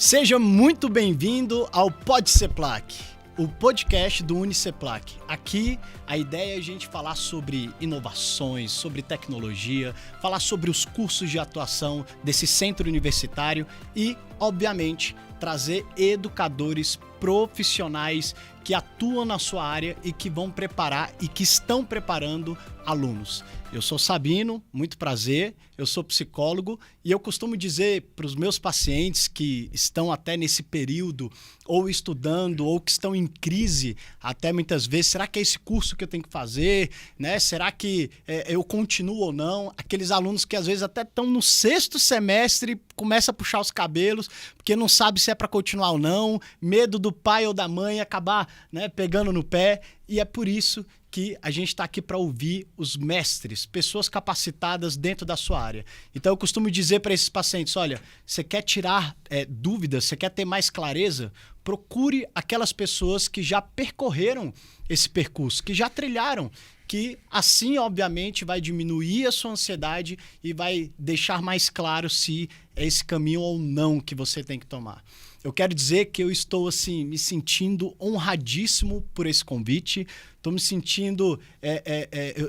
Seja muito bem-vindo ao Pode Ser Plaque, o podcast do Uniceplac. Aqui a ideia é a gente falar sobre inovações, sobre tecnologia, falar sobre os cursos de atuação desse centro universitário e, obviamente, trazer educadores profissionais que atuam na sua área e que vão preparar e que estão preparando alunos. Eu sou Sabino, muito prazer, eu sou psicólogo e eu costumo dizer para os meus pacientes que estão até nesse período ou estudando ou que estão em crise até muitas vezes, será que é esse curso que eu tenho que fazer? Né? Será que eu continuo ou não? Aqueles alunos que às vezes até estão no 6º semestre, começam a puxar os cabelos porque não sabe se é para continuar ou não, medo do pai ou da mãe acabar, né, pegando no pé, e é por isso que a gente está aqui para ouvir os mestres, pessoas capacitadas dentro da sua área. Então eu costumo dizer para esses pacientes, olha, você quer tirar dúvidas, você quer ter mais clareza, procure aquelas pessoas que já percorreram esse percurso, que já trilharam, que assim, obviamente, vai diminuir a sua ansiedade e vai deixar mais claro se é esse caminho ou não que você tem que tomar. Eu quero dizer que eu estou assim, me sentindo honradíssimo por esse convite. Estou me sentindo...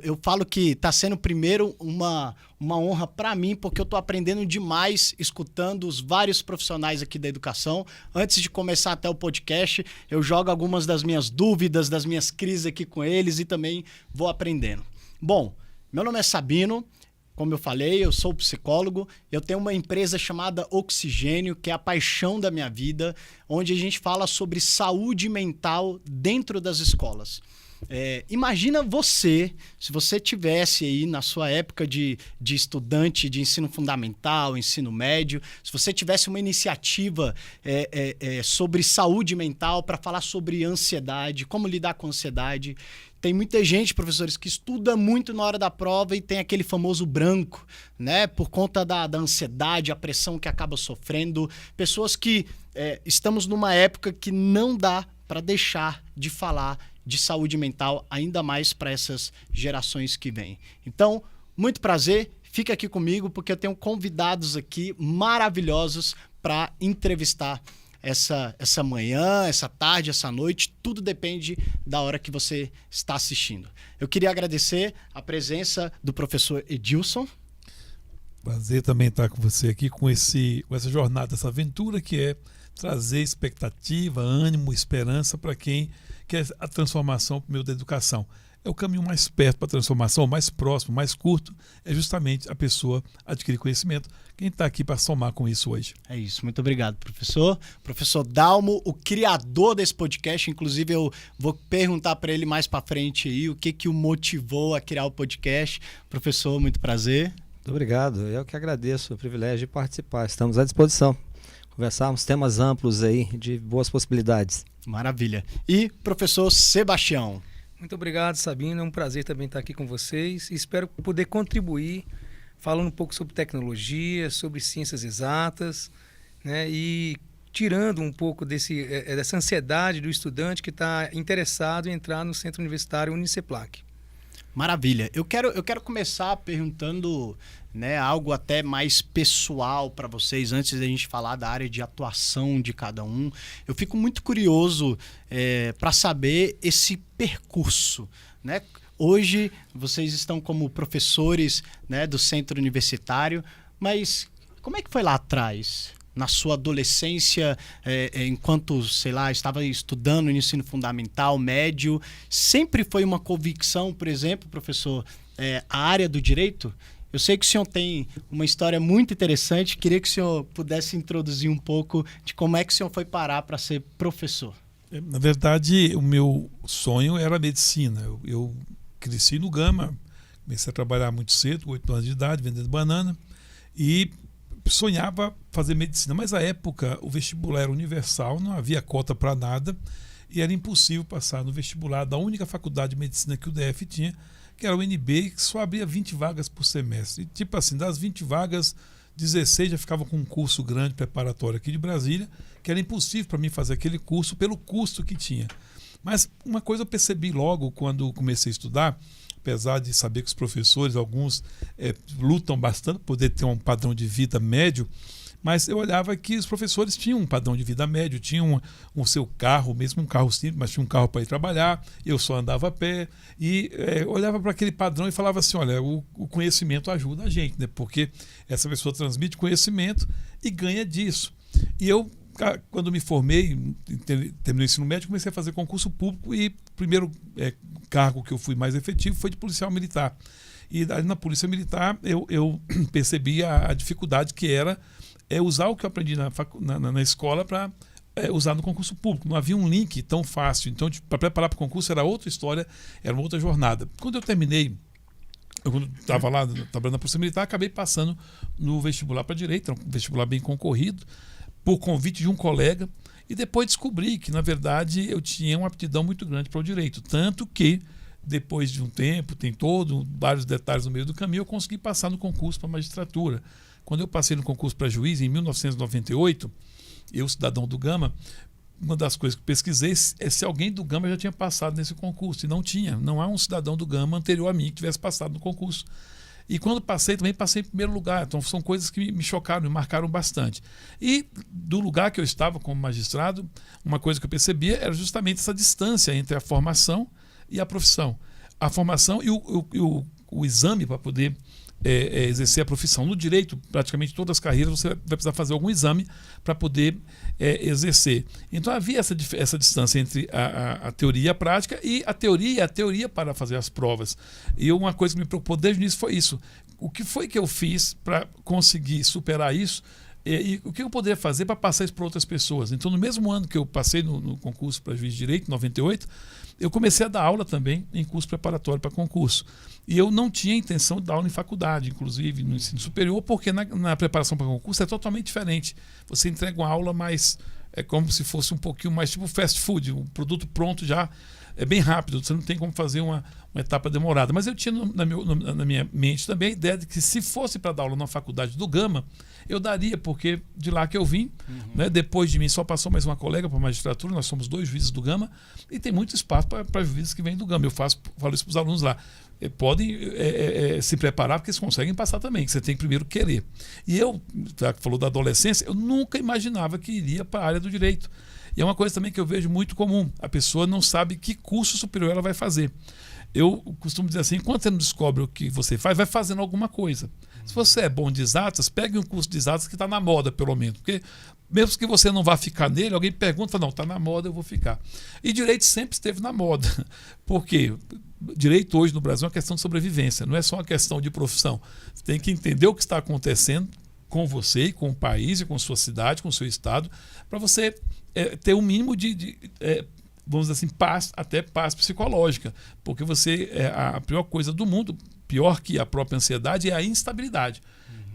eu falo que está sendo primeiro uma honra para mim, porque eu estou aprendendo demais escutando os vários profissionais aqui da educação. Antes de começar até o podcast, eu jogo algumas das minhas dúvidas, das minhas crises aqui com eles e também vou aprendendo. Bom, meu nome é Sabino. Como eu falei, eu sou psicólogo, eu tenho uma empresa chamada Oxigênio, que é a paixão da minha vida, onde a gente fala sobre saúde mental dentro das escolas. Imagina você, se você tivesse aí na sua época de estudante de ensino fundamental, ensino médio, se você tivesse uma iniciativa sobre saúde mental para falar sobre ansiedade, como lidar com ansiedade. Tem muita gente, professores, que estuda muito na hora da prova e tem aquele famoso branco, né? Por conta da ansiedade, a pressão que acaba sofrendo. Pessoas que estamos numa época que não dá para deixar de falar de saúde mental, ainda mais para essas gerações que vêm. Então, muito prazer, fica aqui comigo porque eu tenho convidados aqui maravilhosos para entrevistar essa manhã, essa tarde, essa noite, tudo depende da hora que você está assistindo. Eu queria agradecer a presença do professor Edilson. Prazer também estar com você aqui com essa jornada, essa aventura que é trazer expectativa, ânimo, esperança para quem quer a transformação por meio da educação. É o caminho mais perto para a transformação, mais próximo, mais curto, é justamente a pessoa adquirir conhecimento. Quem está aqui para somar com isso hoje? É isso, muito obrigado, professor. Professor Dalmo, o criador desse podcast, inclusive eu vou perguntar para ele mais para frente aí o que o motivou a criar o podcast. Professor, muito prazer. Muito obrigado, eu que agradeço o privilégio de participar. Estamos à disposição. Conversarmos temas amplos aí, de boas possibilidades. Maravilha. E professor Sebastião. Muito obrigado, Sabino. É um prazer também estar aqui com vocês. Espero poder contribuir falando um pouco sobre tecnologia, sobre ciências exatas, né? E tirando um pouco dessa ansiedade do estudante que está interessado em entrar no Centro Universitário Uniceplac. Maravilha. Eu quero começar perguntando, né, algo até mais pessoal para vocês, antes da gente falar da área de atuação de cada um. Eu fico muito curioso para saber esse percurso, né? Hoje vocês estão como professores, né, do centro universitário, mas como é que foi lá atrás? Na sua adolescência, enquanto, sei lá, estava estudando no ensino fundamental, médio, sempre foi uma convicção, por exemplo, professor, a área do direito? Eu sei que o senhor tem uma história muito interessante, queria que o senhor pudesse introduzir um pouco de como é que o senhor foi parar para ser professor. Na verdade, o meu sonho era a medicina. Eu cresci no Gama, comecei a trabalhar muito cedo, com 8 anos de idade, vendendo banana, e sonhava fazer medicina, mas à época o vestibular era universal, não havia cota para nada e era impossível passar no vestibular da única faculdade de medicina que o DF tinha, que era o UNB, que só abria 20 vagas por semestre. E, tipo assim, das 20 vagas, 16 já ficavam com um curso grande preparatório aqui de Brasília, que era impossível para mim fazer aquele curso pelo custo que tinha. Mas uma coisa eu percebi logo quando comecei a estudar, apesar de saber que os professores, alguns lutam bastante para poder ter um padrão de vida médio, Mas eu olhava que os professores tinham um padrão de vida médio, tinham o seu carro, mesmo um carro simples, mas tinha um carro para ir trabalhar, eu só andava a pé, e olhava para aquele padrão e falava assim, olha, o conhecimento ajuda a gente, né? Porque essa pessoa transmite conhecimento e ganha disso. E eu, quando me formei, terminei o ensino médio, comecei a fazer concurso público e o primeiro cargo que eu fui mais efetivo foi de policial militar. E na Polícia Militar eu percebi a dificuldade que era usar o que eu aprendi na escola para usar no concurso público. Não havia um link tão fácil. Então, para preparar para o concurso era outra história, era uma outra jornada. Quando eu terminei, quando estava lá trabalhando na Polícia Militar, acabei passando no vestibular para Direito, um vestibular bem concorrido, por convite de um colega. E depois descobri que, na verdade, eu tinha uma aptidão muito grande para o Direito. Tanto que, depois de um tempo, tem vários detalhes no meio do caminho, eu consegui passar no concurso para magistratura. Quando eu passei no concurso para juiz, em 1998, eu, cidadão do Gama, uma das coisas que pesquisei é se alguém do Gama já tinha passado nesse concurso. E não tinha. Não há um cidadão do Gama anterior a mim que tivesse passado no concurso. E quando passei, também passei em primeiro lugar. Então, são coisas que me chocaram, me marcaram bastante. E do lugar que eu estava como magistrado, uma coisa que eu percebia era justamente essa distância entre a formação e a profissão. A formação e o exame para poder exercer a profissão. No direito, praticamente todas as carreiras, você vai precisar fazer algum exame para poder exercer. Então havia essa distância entre a teoria e a prática, e a teoria para fazer as provas. E uma coisa que me preocupou desde o início foi isso. O que foi que eu fiz para conseguir superar isso? E o que eu poderia fazer para passar isso para outras pessoas? Então, no mesmo ano que eu passei no concurso para juiz de direito, em 98, eu comecei a dar aula também em curso preparatório para concurso. E eu não tinha intenção de dar aula em faculdade, inclusive no ensino superior, porque na preparação para concurso é totalmente diferente. Você entrega uma aula mais... É como se fosse um pouquinho mais tipo fast food, um produto pronto já, é bem rápido, você não tem como fazer uma etapa demorada. Mas eu tinha na minha mente também a ideia de que se fosse para dar aula na faculdade do Gama, eu daria, porque de lá que eu vim, né, depois de mim só passou mais uma colega para a magistratura, nós somos 2 juízes do Gama, e tem muito espaço para juízes que vêm do Gama. Eu falo isso para os alunos lá. Podem se preparar, porque eles conseguem passar também, que você tem que primeiro querer. E eu, já que falou da adolescência, eu nunca imaginava que iria para a área do direito. E é uma coisa também que eu vejo muito comum. A pessoa não sabe que curso superior ela vai fazer. Eu costumo dizer assim, enquanto você não descobre o que você faz, vai fazendo alguma coisa. Se você é bom de exatas, pegue um curso de exatas que está na moda, pelo menos. Porque mesmo que você não vá ficar nele, alguém pergunta, fala, não, está na moda, eu vou ficar. E direito sempre esteve na moda. Por quê? Direito hoje no Brasil é uma questão de sobrevivência, não é só uma questão de profissão. Você tem que entender o que está acontecendo com você, e com o país, e com sua cidade, com o seu estado, para você ter um mínimo vamos dizer assim, até paz psicológica. Porque a pior coisa do mundo, pior que a própria ansiedade, é a instabilidade.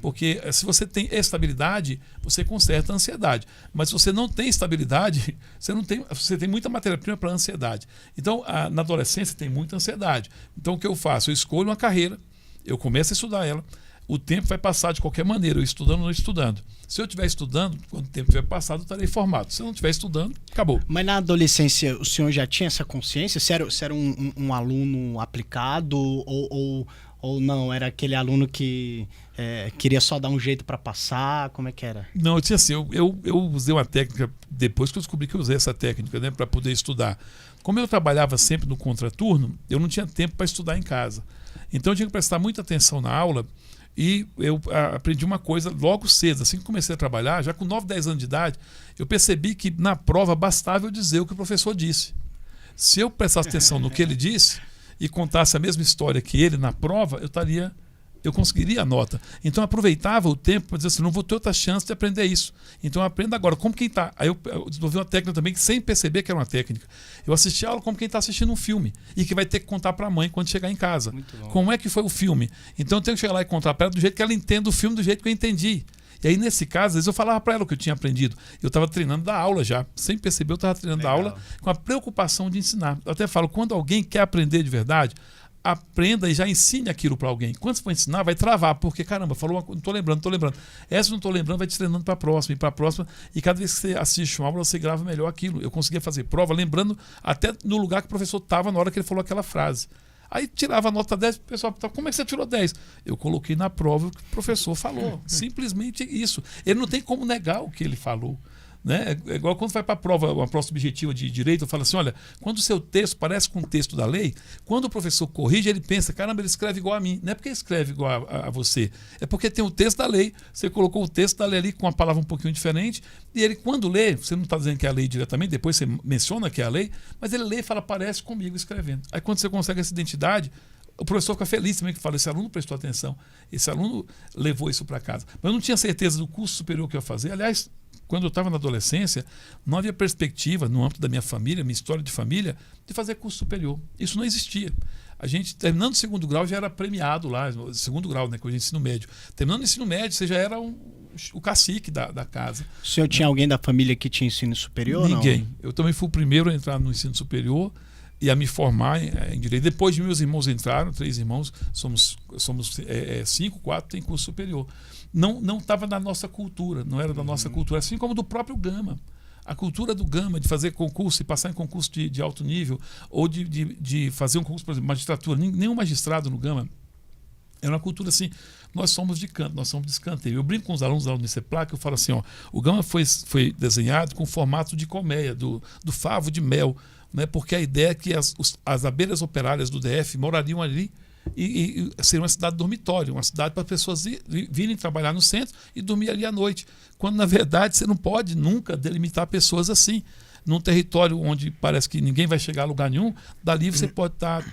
Porque se você tem estabilidade, você conserta a ansiedade. Mas se você não tem estabilidade, você tem muita matéria-prima para a ansiedade. Então, na adolescência tem muita ansiedade. Então, o que eu faço? Eu escolho uma carreira, eu começo a estudar ela, o tempo vai passar de qualquer maneira, eu estudando ou não estudando. Se eu estiver estudando, quando o tempo tiver passado, eu estarei formado. Se eu não estiver estudando, acabou. Mas na adolescência, o senhor já tinha essa consciência? Você era um aluno aplicado ou não? Era aquele aluno que queria só dar um jeito para passar? Como é que era? Não, eu tinha assim, eu usei uma técnica, depois que eu descobri que eu usei essa técnica, né, para poder estudar. Como eu trabalhava sempre no contraturno, eu não tinha tempo para estudar em casa. Então eu tinha que prestar muita atenção na aula. E eu aprendi uma coisa logo cedo, assim que comecei a trabalhar, já com 9, 10 anos de idade, eu percebi que na prova bastava eu dizer o que o professor disse. Se eu prestasse atenção no que ele disse e contasse a mesma história que ele na prova, eu conseguiria a nota. Então eu aproveitava o tempo para dizer assim, não vou ter outra chance de aprender isso. Então eu aprendo agora, como quem está. Aí eu desenvolvi uma técnica também, que sem perceber que era uma técnica. Eu assisti a aula como quem está assistindo um filme e que vai ter que contar para a mãe quando chegar em casa. Como é que foi o filme? Então eu tenho que chegar lá e contar para ela do jeito que ela entenda o filme, do jeito que eu entendi. E aí, nesse caso, às vezes eu falava para ela o que eu tinha aprendido. Eu estava treinando da aula já. Sem perceber, eu estava treinando da aula com a preocupação de ensinar. Eu até falo, quando alguém quer aprender de verdade, aprenda e já ensine aquilo para alguém. Quando você for ensinar, vai travar, porque, caramba, falou, não estou lembrando. Essa não estou lembrando, vai te treinando para a próxima, e cada vez que você assiste uma aula, você grava melhor aquilo. Eu conseguia fazer prova lembrando até no lugar que o professor estava na hora que ele falou aquela frase. Aí tirava a nota 10, o pessoal perguntava, como é que você tirou 10? Eu coloquei na prova o que o professor falou. Simplesmente isso. Ele não tem como negar o que ele falou. Né? É igual quando vai para a prova, uma prova subjetiva de direito, eu falo assim, olha, quando o seu texto parece com o texto da lei, quando o professor corrige, ele pensa, caramba, ele escreve igual a mim. Não é porque ele escreve igual a você, é porque tem o texto da lei, você colocou o texto da lei ali com uma palavra um pouquinho diferente, e ele quando lê, você não está dizendo que é a lei diretamente, depois você menciona que é a lei, mas ele lê e fala, parece comigo escrevendo. Aí quando você consegue essa identidade, o professor fica feliz também, que fala, esse aluno prestou atenção, esse aluno levou isso para casa. Mas eu não tinha certeza do curso superior que eu ia fazer, aliás, quando eu estava na adolescência, não havia perspectiva, no âmbito da minha família, minha história de família, de fazer curso superior. Isso não existia. A gente, terminando o segundo grau, já era premiado lá, segundo grau, né, coisa de ensino médio. Terminando o ensino médio, você já era o cacique da casa. O senhor tinha alguém da família que tinha ensino superior? Ninguém. Não? Eu também fui o primeiro a entrar no ensino superior e a me formar em direito. Depois de meus irmãos entraram, 3 irmãos, somos 5, 4 tem curso superior. Não estava na nossa cultura, não era da nossa cultura, assim como do próprio Gama. A cultura do Gama de fazer concurso e passar em concurso de alto nível, ou de fazer um concurso, por exemplo, magistratura, nenhum magistrado no Gama. Era uma cultura assim, nós somos de canto, nós somos de escanteio. Eu brinco com os alunos da Uniceplac, eu falo assim, ó, o Gama foi desenhado com formato de colmeia, do favo de mel, né, porque a ideia é que as abelhas operárias do DF morariam ali, e ser uma cidade dormitório, uma cidade para as pessoas virem trabalhar no centro e dormir ali à noite, quando na verdade você não pode nunca delimitar pessoas assim. Num território onde parece que ninguém vai chegar a lugar nenhum, dali você pode estar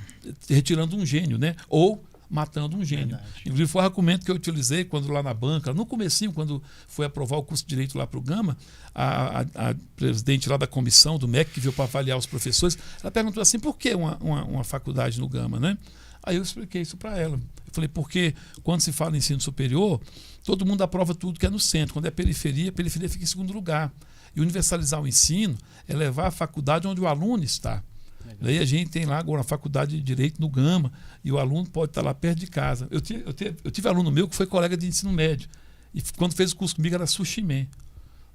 retirando um gênio, né? Ou matando um gênio. Verdade. Inclusive foi o argumento que eu utilizei quando lá na banca, no comecinho, quando foi aprovar o curso de Direito lá para o Gama, a presidente lá da comissão do MEC, que veio para avaliar os professores, ela perguntou assim, por que uma faculdade no Gama, né? Aí eu expliquei isso para ela. Eu falei, porque quando se fala em ensino superior, todo mundo aprova tudo que é no centro. Quando é periferia, a periferia fica em segundo lugar. E universalizar o ensino é levar a faculdade onde o aluno está. Daí a gente tem lá agora uma faculdade de Direito no Gama e o aluno pode estar lá perto de casa. Eu tive aluno meu que foi colega de ensino médio. E quando fez o curso comigo era sushi man.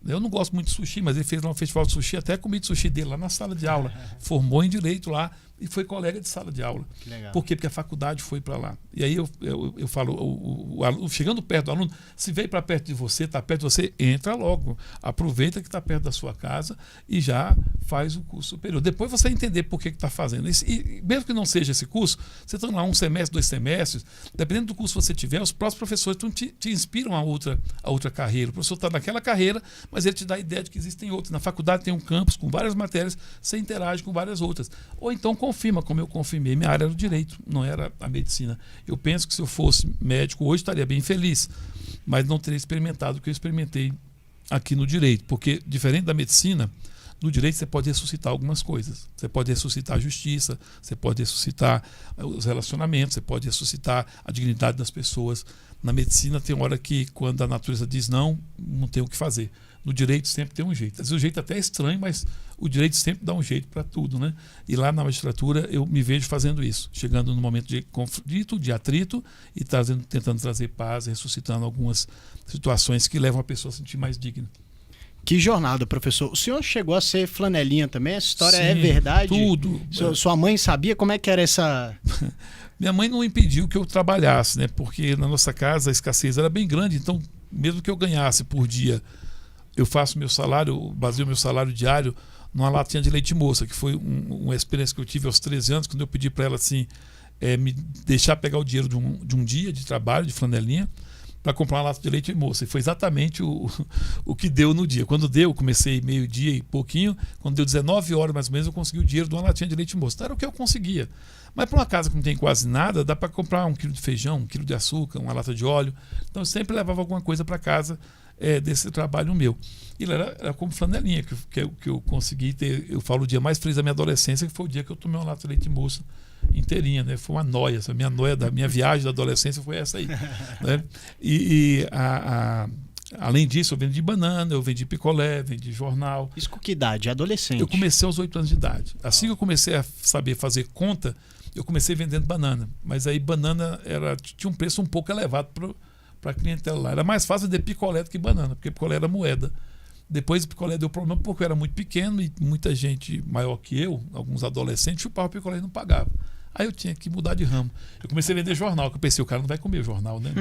Eu não gosto muito de sushi, mas ele fez lá um festival de sushi, até comi de sushi dele lá na sala de aula. Formou em Direito lá e foi colega de sala de aula. Que legal. Por quê? Porque a faculdade foi para lá. E aí eu falo, o aluno, chegando perto do aluno, se veio para perto de você, está perto de você, entra logo. Aproveita que está perto da sua casa e já faz o curso superior. Depois você vai entender por que está fazendo. E mesmo que não seja esse curso, você está lá 1 semestre, 2 semestres, dependendo do curso que você tiver, os próximos professores te inspiram a outra carreira. O professor está naquela carreira, mas ele te dá a ideia de que existem outras. Na faculdade tem um campus com várias matérias, você interage com várias outras. Ou então confirma, como eu confirmei, minha área era o direito, não era a medicina. Eu penso que se eu fosse médico hoje estaria bem feliz, mas não teria experimentado o que eu experimentei aqui no direito, porque diferente da medicina, no direito você pode ressuscitar algumas coisas. Você pode ressuscitar a justiça, você pode ressuscitar os relacionamentos, você pode ressuscitar a dignidade das pessoas. Na medicina tem hora que quando a natureza diz não tem o que fazer. No direito sempre tem um jeito. Às vezes o jeito até é estranho, mas o direito sempre dá um jeito para tudo, né? E lá na magistratura eu me vejo fazendo isso, chegando no momento de conflito, de atrito e tentando trazer paz, ressuscitando algumas situações que levam a pessoa a se sentir mais digna. Que jornada, professor. O senhor chegou a ser flanelinha também? Essa história Sim, é verdade? Tudo. Sua mãe sabia como é que era essa... Minha mãe não impediu que eu trabalhasse, né? Porque na nossa casa a escassez era bem grande, então mesmo que eu ganhasse por dia, eu faço meu salário, baseio meu salário diário numa latinha de leite moça, que foi uma experiência que eu tive aos 13 anos, quando eu pedi para ela assim, me deixar pegar o dinheiro de um dia de trabalho, de flanelinha, para comprar uma lata de leite moça. E foi exatamente o que deu no dia. Quando deu, eu comecei meio-dia e pouquinho, quando deu 19 horas mais ou menos, eu consegui o dinheiro de uma latinha de leite moça. Então, era o que eu conseguia. Mas para uma casa que não tem quase nada, dá para comprar 1 quilo de feijão, 1 quilo de açúcar, uma lata de óleo. Então eu sempre levava alguma coisa para casa desse trabalho meu. E era como flanelinha, que eu consegui ter. Eu falo o dia mais feliz da minha adolescência, que foi o dia que eu tomei uma lata de leite moça inteirinha, né? Foi uma noia. A minha noia da minha viagem da adolescência foi essa aí. Né? Além disso, eu vendi banana, eu vendi picolé, vendi jornal. Isso com que idade? Adolescente? Eu comecei aos 8 anos de idade. Assim que eu comecei a saber fazer conta, eu comecei vendendo banana. Mas aí banana tinha um preço um pouco elevado para a clientela lá. Era mais fácil vender picolé do que banana, porque picolé era moeda. Depois o picolé deu problema porque eu era muito pequeno e muita gente maior que eu, alguns adolescentes, chupava picolé e não pagava. Aí eu tinha que mudar de ramo. Eu comecei a vender jornal, que eu pensei, o cara não vai comer o jornal, né?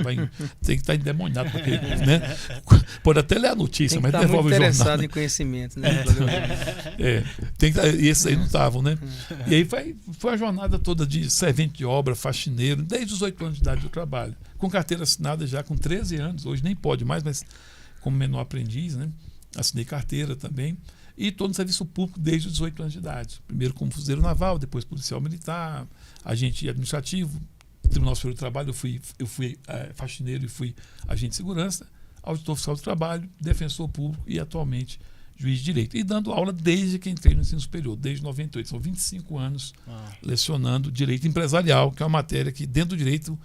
Tem que estar endemoniado, porque, né? Pode até ler a notícia, mas devolve o jornal. Interessado em conhecimento, né? E esses aí não estavam, né? E aí foi a jornada toda de servente de obra, faxineiro, desde os 8 anos de idade do trabalho. Com carteira assinada já com 13 anos, hoje nem pode mais, mas como menor aprendiz, né? Assinei carteira também. E estou no serviço público desde os 18 anos de idade. Primeiro como fuzileiro naval, depois policial militar, agente administrativo, Tribunal Superior do Trabalho, eu fui faxineiro e fui agente de segurança, auditor fiscal do trabalho, defensor público e atualmente juiz de direito. E dando aula desde que entrei no ensino superior, desde 98. São 25 anos lecionando direito empresarial, que é uma matéria que dentro do direito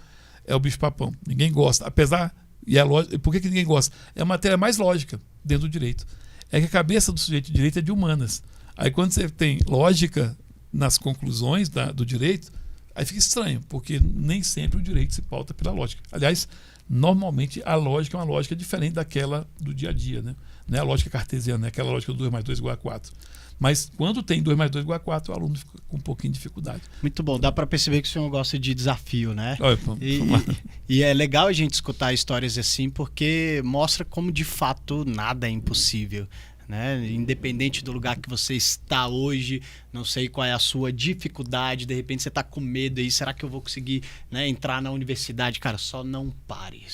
é o bicho-papão. Ninguém gosta, apesar, e é lógico, por que ninguém gosta? É a matéria mais lógica dentro do direito. É que a cabeça do sujeito de direito é de humanas. Aí quando você tem lógica nas conclusões do direito, aí fica estranho, porque nem sempre o direito se pauta pela lógica. Aliás, normalmente a lógica é uma lógica diferente daquela do dia a dia, né? Não é a lógica cartesiana, é aquela lógica do 2 mais 2 igual a 4. Mas quando tem 2 mais 2 igual a 4, o aluno fica com um pouquinho de dificuldade. Muito bom, dá para perceber que o senhor gosta de desafio, né? Vamos lá. E é legal a gente escutar histórias assim, porque mostra como de fato nada é impossível, né? Independente do lugar que você está hoje, não sei qual é a sua dificuldade, de repente você está com medo aí, será que eu vou conseguir, né, entrar na universidade? Cara, só não pare,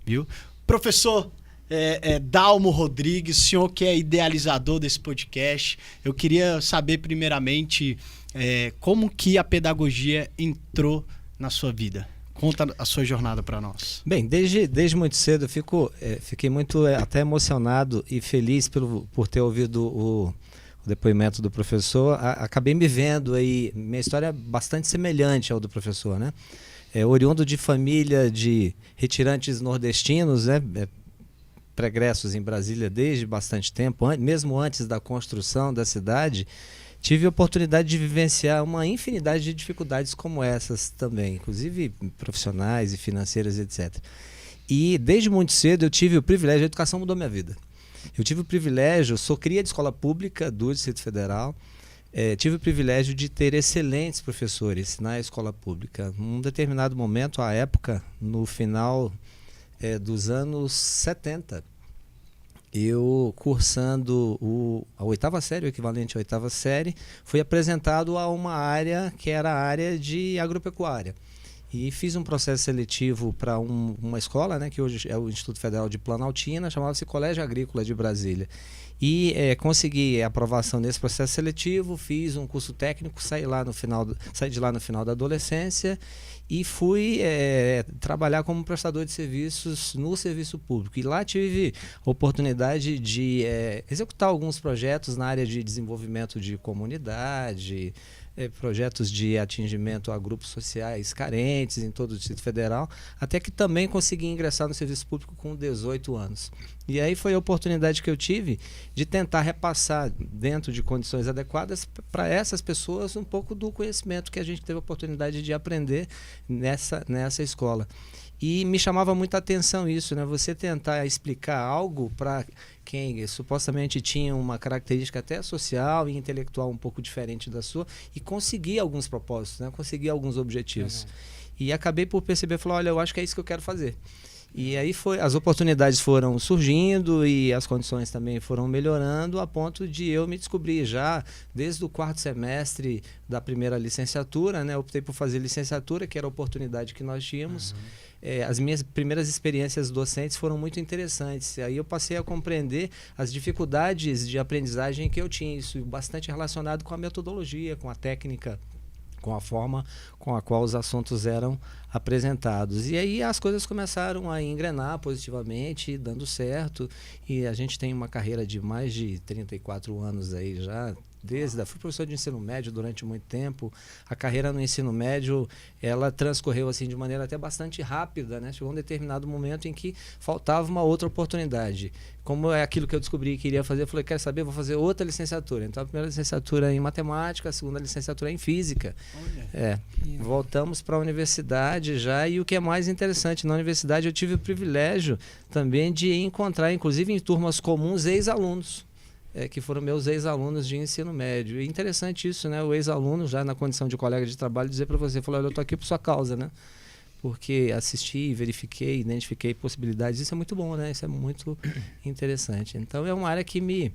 viu? Professor Dalmo Rodrigues, senhor que é idealizador desse podcast, eu queria saber primeiramente como que a pedagogia entrou na sua vida. Conta a sua jornada para nós. Bem, desde muito cedo eu fiquei muito até emocionado e feliz por ter ouvido o depoimento do professor. Acabei me vendo aí, minha história é bastante semelhante ao do professor, né? Oriundo de família de retirantes nordestinos, né? Pregressos em Brasília desde bastante tempo, mesmo antes da construção da cidade, tive a oportunidade de vivenciar uma infinidade de dificuldades como essas também, inclusive profissionais e financeiras, etc. E desde muito cedo eu tive o privilégio, a educação mudou minha vida. Eu tive o privilégio, sou cria de escola pública do Distrito Federal, tive o privilégio de ter excelentes professores na escola pública. Num determinado momento, à época, no final dos anos 70, eu cursando a 8ª série, o equivalente à 8ª série, fui apresentado a uma área que era a área de agropecuária. E fiz um processo seletivo para uma escola, né, que hoje é o Instituto Federal de Planaltina, chamava-se Colégio Agrícola de Brasília. E consegui a aprovação nesse processo seletivo, fiz um curso técnico, saí de lá no final da adolescência e fui trabalhar como prestador de serviços no serviço público. E lá tive a oportunidade de executar alguns projetos na área de desenvolvimento de comunidade, projetos de atingimento a grupos sociais carentes em todo o Distrito Federal, até que também consegui ingressar no serviço público com 18 anos. E aí foi a oportunidade que eu tive de tentar repassar, dentro de condições adequadas, para essas pessoas um pouco do conhecimento que a gente teve a oportunidade de aprender nessa escola. E me chamava muita atenção isso, né? Você tentar explicar algo para quem supostamente tinha uma característica até social e intelectual um pouco diferente da sua e conseguir alguns propósitos, né? Conseguir alguns objetivos. E acabei por perceber, falar, olha, eu acho que é isso que eu quero fazer. E aí as oportunidades foram surgindo e as condições também foram melhorando a ponto de eu me descobrir já desde o 4º semestre da primeira licenciatura, né? Optei por fazer licenciatura, que era a oportunidade que nós tínhamos. As minhas primeiras experiências docentes foram muito interessantes. Aí eu passei a compreender as dificuldades de aprendizagem que eu tinha, isso bastante relacionado com a metodologia, com a técnica, com a forma com a qual os assuntos eram apresentados. E aí as coisas começaram a engrenar positivamente, dando certo, e a gente tem uma carreira de mais de 34 anos aí já, fui professor de ensino médio durante muito tempo. A carreira no ensino médio, ela transcorreu assim de maneira até bastante rápida, né? Chegou um determinado momento em que faltava uma outra oportunidade. Como é aquilo que eu descobri que queria fazer, eu falei, quer saber, vou fazer outra licenciatura. Então a primeira licenciatura em matemática, a segunda licenciatura em física. Voltamos para a universidade já, e o que é mais interessante, na universidade eu tive o privilégio também de encontrar, inclusive em turmas comuns, ex-alunos. que foram meus ex-alunos de ensino médio. E interessante isso, né? O ex-aluno, já na condição de colega de trabalho, dizer para você, falou, olha, eu estou aqui por sua causa, né? Porque assisti, verifiquei, identifiquei possibilidades. Isso é muito bom, né? Isso é muito interessante. Então, é uma área que me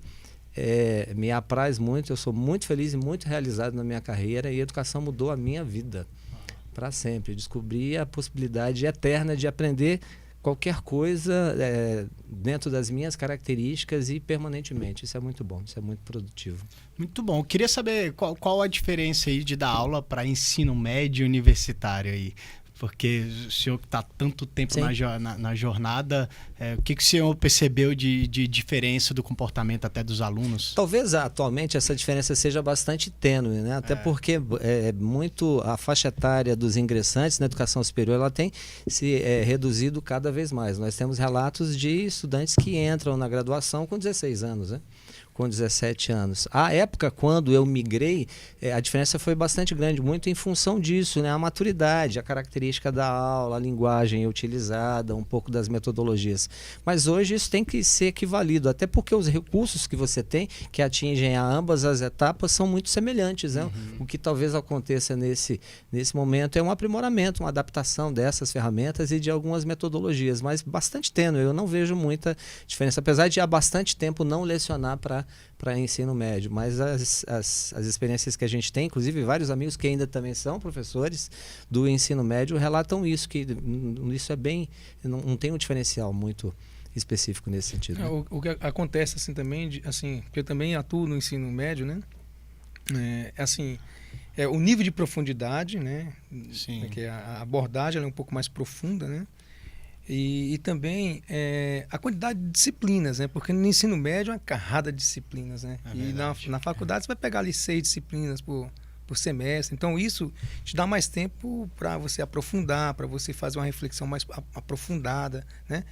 apraz muito. Eu sou muito feliz e muito realizado na minha carreira, e a educação mudou a minha vida para sempre. Eu descobri a possibilidade eterna de aprender qualquer coisa dentro das minhas características e permanentemente. Isso é muito bom, isso é muito produtivo. Muito bom. Eu queria saber qual a diferença aí de dar aula para ensino médio e universitário aí. Porque o senhor que está tanto tempo na jornada, o que o senhor percebeu de diferença do comportamento até dos alunos? Talvez atualmente essa diferença seja bastante tênue, né? Até porque muito a faixa etária dos ingressantes na educação superior ela tem se reduzido cada vez mais. Nós temos relatos de estudantes que entram na graduação com 16 anos, né? Com 17 anos. À época, quando eu migrei, a diferença foi bastante grande, muito em função disso, né? A maturidade, a característica da aula, a linguagem utilizada, um pouco das metodologias. Mas hoje isso tem que ser equivalido, até porque os recursos que você tem, que atingem a ambas as etapas, são muito semelhantes, né? O que talvez aconteça nesse momento é um aprimoramento, uma adaptação dessas ferramentas e de algumas metodologias, mas bastante tênue. Eu não vejo muita diferença, apesar de há bastante tempo não lecionar para ensino médio, mas as experiências que a gente tem, inclusive vários amigos que ainda também são professores do ensino médio, relatam isso, que isso é bem, não tem um diferencial muito específico nesse sentido. Né? O que acontece assim também, porque eu também atuo no ensino médio, né? O nível de profundidade, né? Sim. Que a abordagem ela é um pouco mais profunda, né? E também a quantidade de disciplinas, né? Porque no ensino médio é uma carrada de disciplinas, né? E na faculdade você vai pegar ali 6 disciplinas por semestre. Então isso te dá mais tempo para você aprofundar, para você fazer uma reflexão mais aprofundada, né?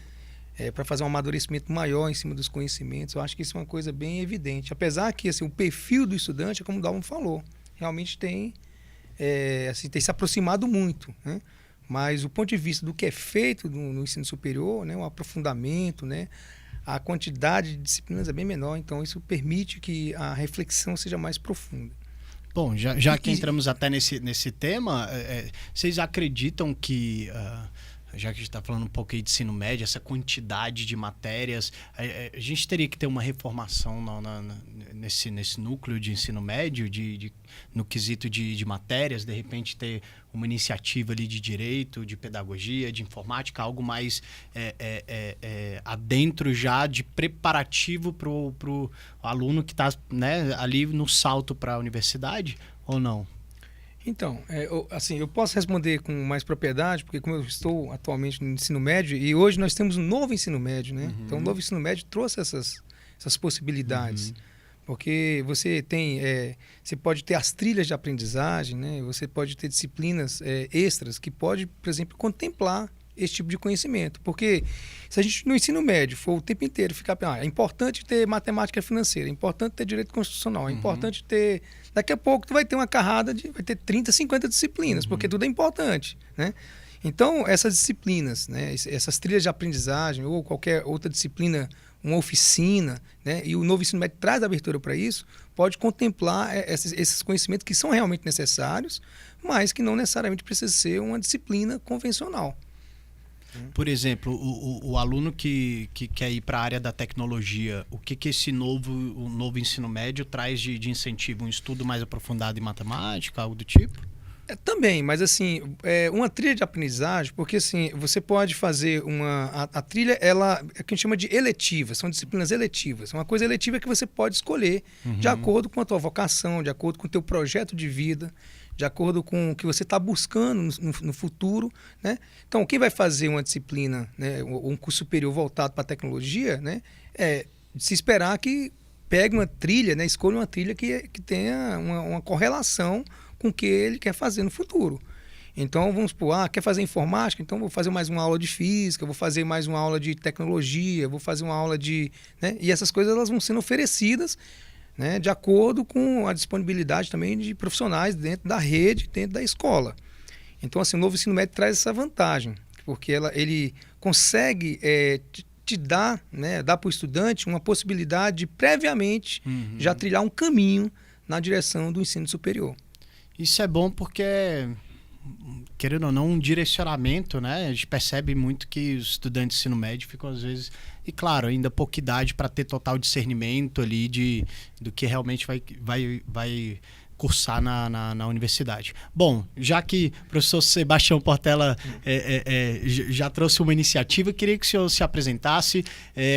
Para fazer um amadurecimento maior em cima dos conhecimentos. Eu acho que isso é uma coisa bem evidente. Apesar que assim, o perfil do estudante, como o Dalmo falou, realmente tem se aproximado muito, né? Mas o ponto de vista do que é feito no ensino superior, né, o aprofundamento, né, a quantidade de disciplinas é bem menor, então isso permite que a reflexão seja mais profunda. Bom, já que entramos até nesse tema, vocês acreditam que, já que a gente está falando um pouco aí de ensino médio, essa quantidade de matérias, a gente teria que ter uma reformação nesse núcleo de ensino médio, no quesito de matérias, de repente ter uma iniciativa ali de direito, de pedagogia, de informática, algo mais adentro já de preparativo para o aluno que está, né, ali no salto para a universidade, ou não? Então, eu posso responder com mais propriedade, porque como eu estou atualmente no ensino médio, e hoje nós temos um novo ensino médio, né? Então, o novo ensino médio trouxe essas possibilidades. Porque você você pode ter as trilhas de aprendizagem, né? Você pode ter disciplinas extras que pode, por exemplo, contemplar esse tipo de conhecimento. Porque se a gente no ensino médio for o tempo inteiro ficar é importante ter matemática financeira, é importante ter direito constitucional, é importante ter... Daqui a pouco tu vai ter uma carrada vai ter 30, 50 disciplinas, porque tudo é importante, né? Então, essas disciplinas, né, essas trilhas de aprendizagem ou qualquer outra disciplina, uma oficina, né, e o novo ensino médio traz abertura para isso, pode contemplar esses conhecimentos que são realmente necessários, mas que não necessariamente precisa ser uma disciplina convencional. Por exemplo, o aluno que quer ir para a área da tecnologia, o que esse novo ensino médio traz de incentivo? Um estudo mais aprofundado em matemática, algo do tipo? Também, mas assim, uma trilha de aprendizagem, porque assim, você pode fazer a trilha, ela é o que a gente chama de eletiva, são disciplinas eletivas. Uma coisa eletiva é que você pode escolher de acordo com a tua vocação, de acordo com o teu projeto de vida, de acordo com o que você está buscando no futuro, né? Então, quem vai fazer uma disciplina, né, um curso superior voltado para a tecnologia, né, se esperar que pegue uma trilha, né, escolha uma trilha que tenha uma correlação com o que ele quer fazer no futuro. Então, vamos supor, quer fazer informática? Então, vou fazer mais uma aula de física, vou fazer mais uma aula de tecnologia, vou fazer uma aula de... Né? E essas coisas elas vão sendo oferecidas, né, de acordo com a disponibilidade também de profissionais dentro da rede, dentro da escola. Então, assim, o novo ensino médio traz essa vantagem, porque ele consegue te dá, né, dá para o estudante uma possibilidade de previamente já trilhar um caminho na direção do ensino superior. Isso é bom porque, querendo ou não, um direcionamento, né? A gente percebe muito que os estudantes de ensino médio ficam, às vezes, e claro, ainda pouca idade para ter total discernimento ali do que realmente vai cursar na universidade. Bom, já que o professor Sebastião Portela já trouxe uma iniciativa, queria que o senhor se apresentasse.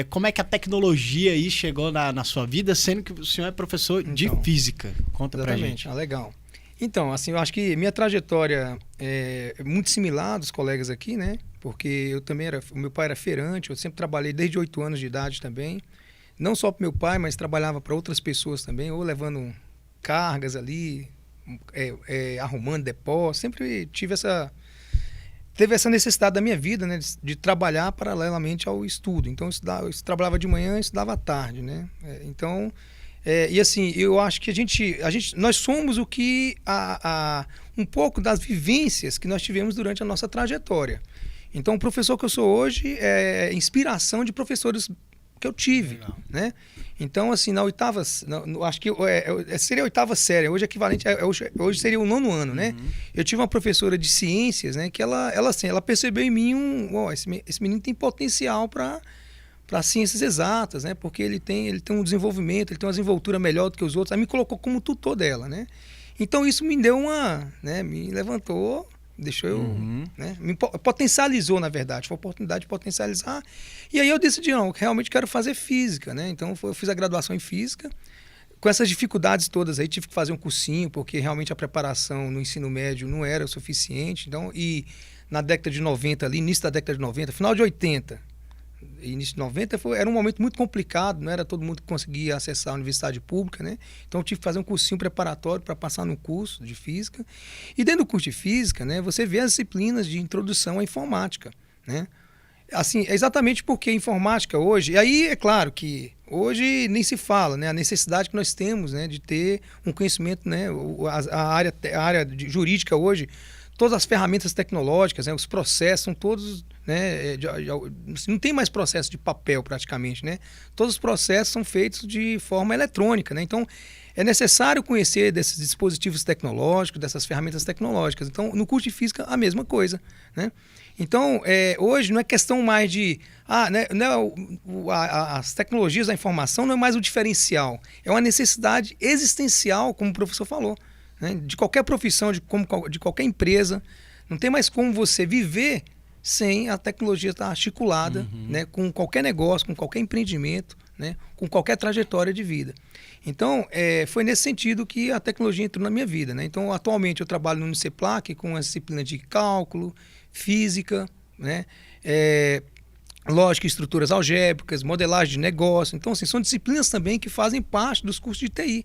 Como é que a tecnologia aí chegou na sua vida, sendo que o senhor é professor de física? Conta pra gente. Legal. Então, assim, eu acho que minha trajetória é muito similar dos colegas aqui, né? Porque eu também o meu pai era feirante, eu sempre trabalhei desde 8 anos de idade também. Não só para meu pai, mas trabalhava para outras pessoas também, ou levando cargas ali, arrumando depósito. Sempre teve essa necessidade da minha vida, né? De trabalhar paralelamente ao estudo. Então, eu trabalhava de manhã e estudava à tarde, né? Então... e assim, eu acho que nós somos o que um pouco das vivências que nós tivemos durante a nossa trajetória. Então, o professor que eu sou hoje é inspiração de professores que eu tive, né? Então, assim, na oitava, acho que seria a oitava série, hoje é equivalente, hoje seria o 9º ano, né? Eu tive uma professora de ciências, né? Que ela percebeu em mim esse menino tem potencial para ciências exatas, né? Porque ele tem um desenvolvimento, ele tem uma desenvoltura melhor do que os outros. Aí me colocou como tutor dela, né? Então isso me deu me levantou, deixou eu, né? Me potencializou, na verdade, foi a oportunidade de potencializar. E aí eu decidi, não, realmente quero fazer física, né? Então eu fiz a graduação em física. Com essas dificuldades todas aí, tive que fazer um cursinho, porque realmente a preparação no ensino médio não era o suficiente. Então, e na década de 90 ali, início da década de 90, final de 80, início de 90 era um momento muito complicado, não era todo mundo que conseguia acessar a universidade pública, né? Então eu tive que fazer um cursinho preparatório para passar no curso de física. E dentro do curso de física, né, você vê as disciplinas de introdução à informática, né? Assim, é exatamente porque a informática hoje, e aí é claro que hoje nem se fala, né, a necessidade que nós temos, né, de ter um conhecimento, né, a área jurídica hoje, todas as ferramentas tecnológicas, né, os processos são todos, né, não tem mais processo de papel praticamente, né? Todos os processos são feitos de forma eletrônica, né? Então é necessário conhecer desses dispositivos tecnológicos, dessas ferramentas tecnológicas. Então no curso de física a mesma coisa, né? Então hoje não é questão mais de as tecnologias da informação não é mais o diferencial, é uma necessidade existencial, como o professor falou, né? De qualquer profissão, de qualquer empresa. Não tem mais como você viver sem a tecnologia estar articulada, né, com qualquer negócio, com qualquer empreendimento, né, com qualquer trajetória de vida. Então, foi nesse sentido que a tecnologia entrou na minha vida, né? Então, atualmente eu trabalho no Uniceplac com a disciplina de cálculo, física, né, lógica e estruturas algébricas, modelagem de negócio. Então, assim, são disciplinas também que fazem parte dos cursos de TI.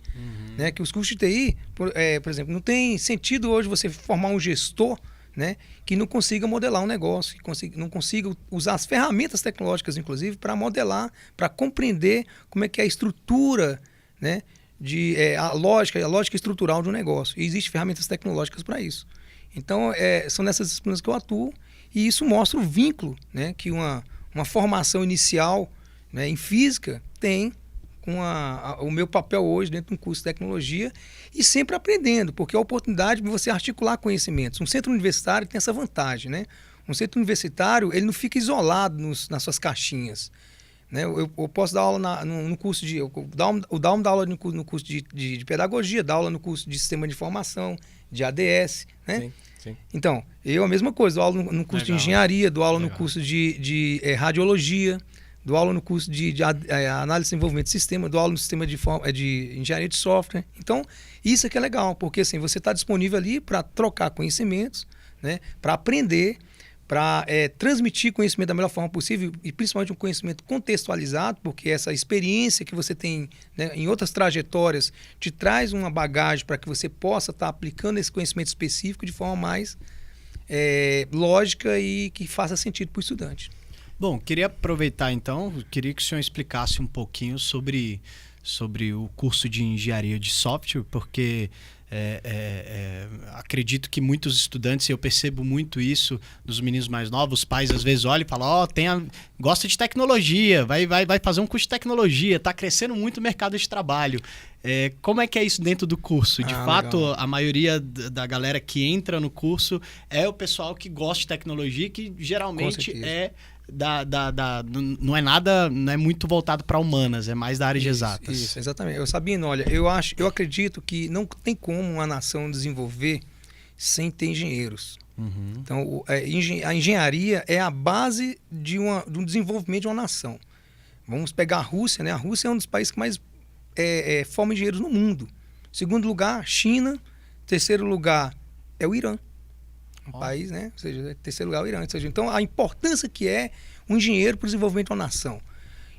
Né? Que os cursos de TI, por exemplo, não tem sentido hoje você formar um gestor, né, que não consiga modelar um negócio, que não consiga usar as ferramentas tecnológicas, inclusive, para modelar, para compreender como é que é a estrutura, né, a lógica estrutural de um negócio. E existem ferramentas tecnológicas para isso. Então, são nessas disciplinas que eu atuo, e isso mostra o vínculo, né, que uma formação inicial, né, em física tem com o meu papel hoje dentro de um curso de tecnologia, e sempre aprendendo, porque é a oportunidade de você articular conhecimentos. Um centro universitário tem essa vantagem, né? Um centro universitário, ele não fica isolado nas suas caixinhas, né? Eu posso dar aula no curso de... O Dalmo dá aula no curso de pedagogia, dá aula no curso de sistema de informação, de ADS, né? Sim. Então, a mesma coisa, dou aula no curso de engenharia, dou aula no curso de radiologia, dou aula no curso de análise e desenvolvimento de sistema, dou aula no sistema de engenharia de software. Então, isso é que é legal, porque assim, você está disponível ali para trocar conhecimentos, né, para aprender, para transmitir conhecimento da melhor forma possível, e principalmente um conhecimento contextualizado, porque essa experiência que você tem, né, em outras trajetórias te traz uma bagagem para que você possa estar aplicando esse conhecimento específico de forma mais lógica e que faça sentido para o estudante. Bom, queria aproveitar então, queria que o senhor explicasse um pouquinho sobre o curso de engenharia de software, porque Acredito que muitos estudantes, e eu percebo muito isso dos meninos mais novos, os pais às vezes olham e falam, gosta de tecnologia, vai fazer um curso de tecnologia, está crescendo muito o mercado de trabalho. Como é que é isso dentro do curso? De fato, legal. A maioria da galera que entra no curso é o pessoal que gosta de tecnologia, que geralmente não é muito voltado para humanas, é mais da área de exatas. Isso, exatamente. Sabino, olha, eu acredito que não tem como uma nação desenvolver sem ter engenheiros. Uhum. Então, a engenharia é a base de um desenvolvimento de uma nação. Vamos pegar a Rússia, né? A Rússia é um dos países que mais forma engenheiros no mundo. Segundo lugar, China. Terceiro lugar é o Irã. País, né? Ou seja, terceiro lugar é o Irã. Ou seja, então, a importância que é um engenheiro para o desenvolvimento de uma nação.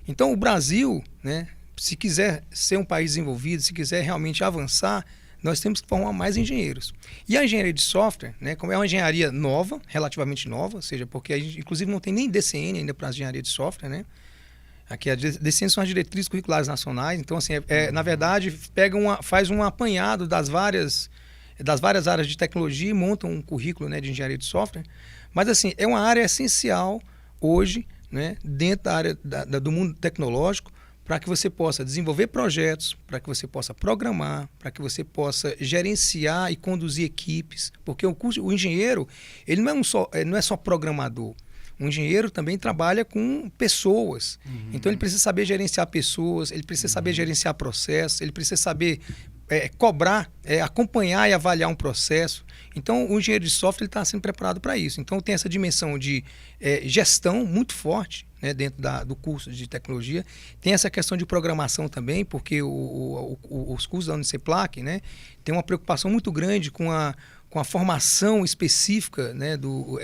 Então, o Brasil, né, se quiser ser um país desenvolvido, se quiser realmente avançar, nós temos que formar mais engenheiros. E a engenharia de software, né, como é uma engenharia nova, relativamente nova, ou seja, porque a gente, inclusive, não tem nem DCN ainda para a engenharia de software, né? Aqui a DCN são as diretrizes curriculares nacionais. Então, assim, na verdade, faz um apanhado das várias áreas de tecnologia e montam um currículo, né, de engenharia de software. Mas, assim, é uma área essencial hoje, né, dentro da área do mundo tecnológico, para que você possa desenvolver projetos, para que você possa programar, para que você possa gerenciar e conduzir equipes. Porque o engenheiro, ele não é só programador. O engenheiro também trabalha com pessoas. Uhum. Então, ele precisa saber gerenciar pessoas, ele precisa saber gerenciar processos, ele precisa saber cobrar, acompanhar e avaliar um processo. Então, o engenheiro de software está sendo preparado para isso. Então, tem essa dimensão de gestão muito forte, né, dentro do curso de tecnologia. Tem essa questão de programação também, porque os cursos da Uniceplac, né, tem uma preocupação muito grande com a formação específica, né, do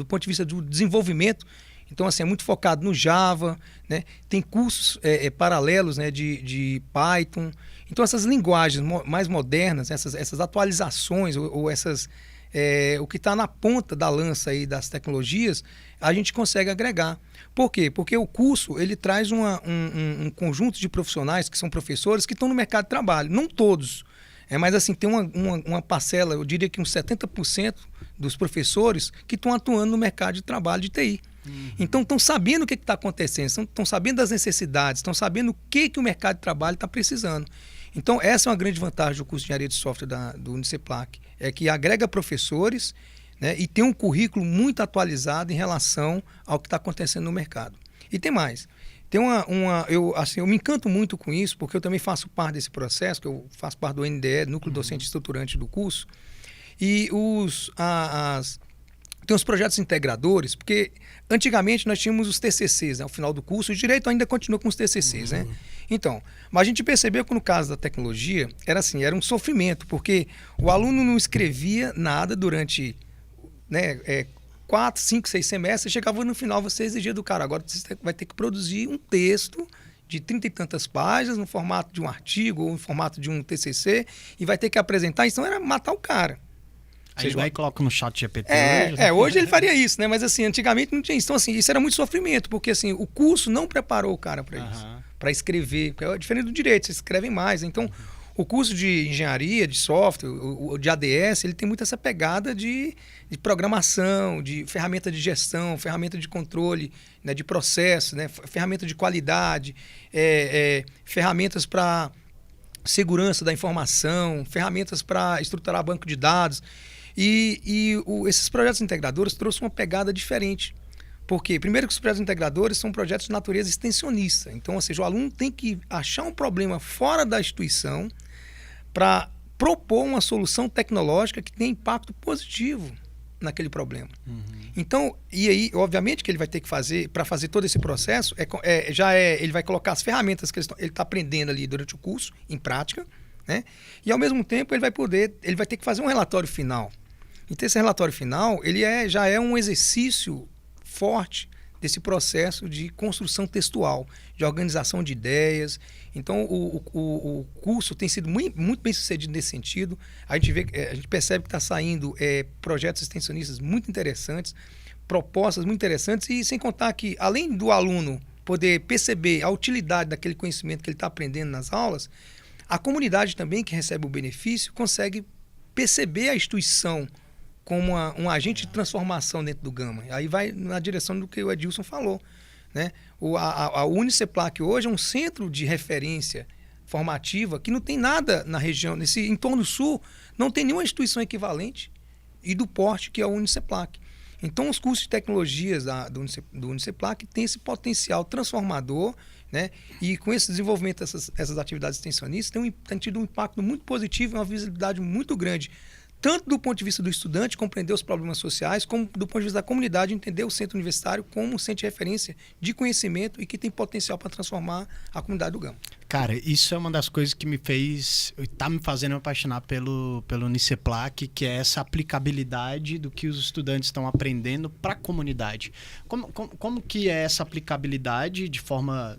ponto de vista do desenvolvimento. Então, assim, é muito focado no Java, né? Tem cursos paralelos, né, de Python. Então, essas linguagens mais modernas, essas atualizações, ou essas, o que está na ponta da lança aí das tecnologias, a gente consegue agregar. Por quê? Porque o curso ele traz um conjunto de profissionais que são professores que estão no mercado de trabalho. Não todos. Mas assim, tem uma parcela, eu diria que uns 70% dos professores que estão atuando no mercado de trabalho de TI. Uhum. Então, estão sabendo o que está acontecendo, estão sabendo das necessidades, estão sabendo o que o mercado de trabalho está precisando. Então, essa é uma grande vantagem do curso de engenharia de software do Uniceplac, é que agrega professores, né, e tem um currículo muito atualizado em relação ao que está acontecendo no mercado. E tem mais. Tem eu me encanto muito com isso, porque eu também faço parte desse processo, que eu faço parte do NDE, Núcleo Docente Estruturante do curso, e tem os projetos integradores, porque antigamente nós tínhamos os TCCs, né, ao final do curso, o direito ainda continua com os TCCs, né? Então, mas a gente percebeu que no caso da tecnologia, era assim, era um sofrimento, porque o aluno não escrevia nada durante, né, 4, 5, 6 semestres, chegava no final, você exigia do cara, agora você vai ter que produzir um texto de 30 e tantas páginas, no formato de um artigo ou no formato de um TCC, e vai ter que apresentar, então era matar o cara. Aí vai e coloca no chat GPT. Hoje ele faria isso, né? Mas assim, antigamente não tinha isso. Então, assim, isso era muito sofrimento, porque assim, o curso não preparou o cara para isso, para escrever, porque é diferente do direito, vocês escrevem mais. Então, o curso de engenharia, de software, o de ADS, ele tem muito essa pegada de programação, de ferramenta de gestão, ferramenta de controle, né, de processo, né, ferramenta de qualidade, ferramentas para segurança da informação, ferramentas para estruturar banco de dados. Esses projetos integradores trouxeram uma pegada diferente. Por quê? Primeiro que os projetos integradores são projetos de natureza extensionista. Então, ou seja, o aluno tem que achar um problema fora da instituição para propor uma solução tecnológica que tenha impacto positivo naquele problema. Uhum. Então, e aí, obviamente que ele vai ter que fazer, para fazer todo esse processo, ele vai colocar as ferramentas que ele está aprendendo ali durante o curso, em prática, né? E ao mesmo tempo ele vai ter que fazer um relatório final. Então, esse relatório final, já é um exercício forte desse processo de construção textual, de organização de ideias. Então, o curso tem sido muito bem sucedido nesse sentido. A gente percebe que está saindo projetos extensionistas muito interessantes, propostas muito interessantes, e sem contar que, além do aluno poder perceber a utilidade daquele conhecimento que ele está aprendendo nas aulas, a comunidade também, que recebe o benefício, consegue perceber a instituição como um agente de transformação dentro do Gama. Aí vai na direção do que o Edilson falou, né? A Uniceplac hoje é um centro de referência formativa que não tem nada na região, nesse entorno sul, não tem nenhuma instituição equivalente e do porte que é a Uniceplac. Então, os cursos de tecnologias do Uniceplac têm esse potencial transformador, né? E com esse desenvolvimento dessas atividades extensionistas, tem tido um impacto muito positivo e uma visibilidade muito grande, tanto do ponto de vista do estudante compreender os problemas sociais, como do ponto de vista da comunidade entender o centro universitário como um centro de referência de conhecimento e que tem potencial para transformar a comunidade do Gama. Cara, isso é uma das coisas que tá me fazendo me apaixonar pelo Uniceplac, que é essa aplicabilidade do que os estudantes estão aprendendo para a comunidade. Como que é essa aplicabilidade de forma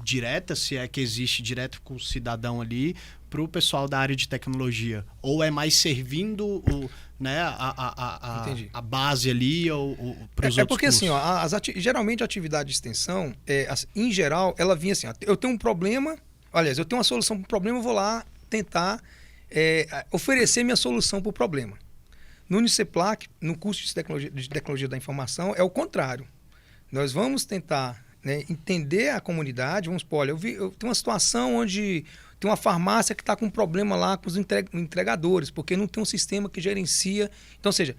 direta, se é que existe direto com o cidadão ali, para o pessoal da área de tecnologia? Ou é mais servindo a base ali para os outros porque cursos? assim, ó, geralmente a atividade de extensão, em geral, ela vinha assim, ó, eu tenho um problema, aliás, eu tenho uma solução para o problema, eu vou lá tentar oferecer minha solução para o problema. No Uniceplac, no curso de tecnologia da informação, é o contrário. Nós vamos tentar, né, entender a comunidade. Vamos supor, olha, eu tenho uma situação onde tem uma farmácia que está com um problema lá com os entregadores, porque não tem um sistema que gerencia. Então, ou seja,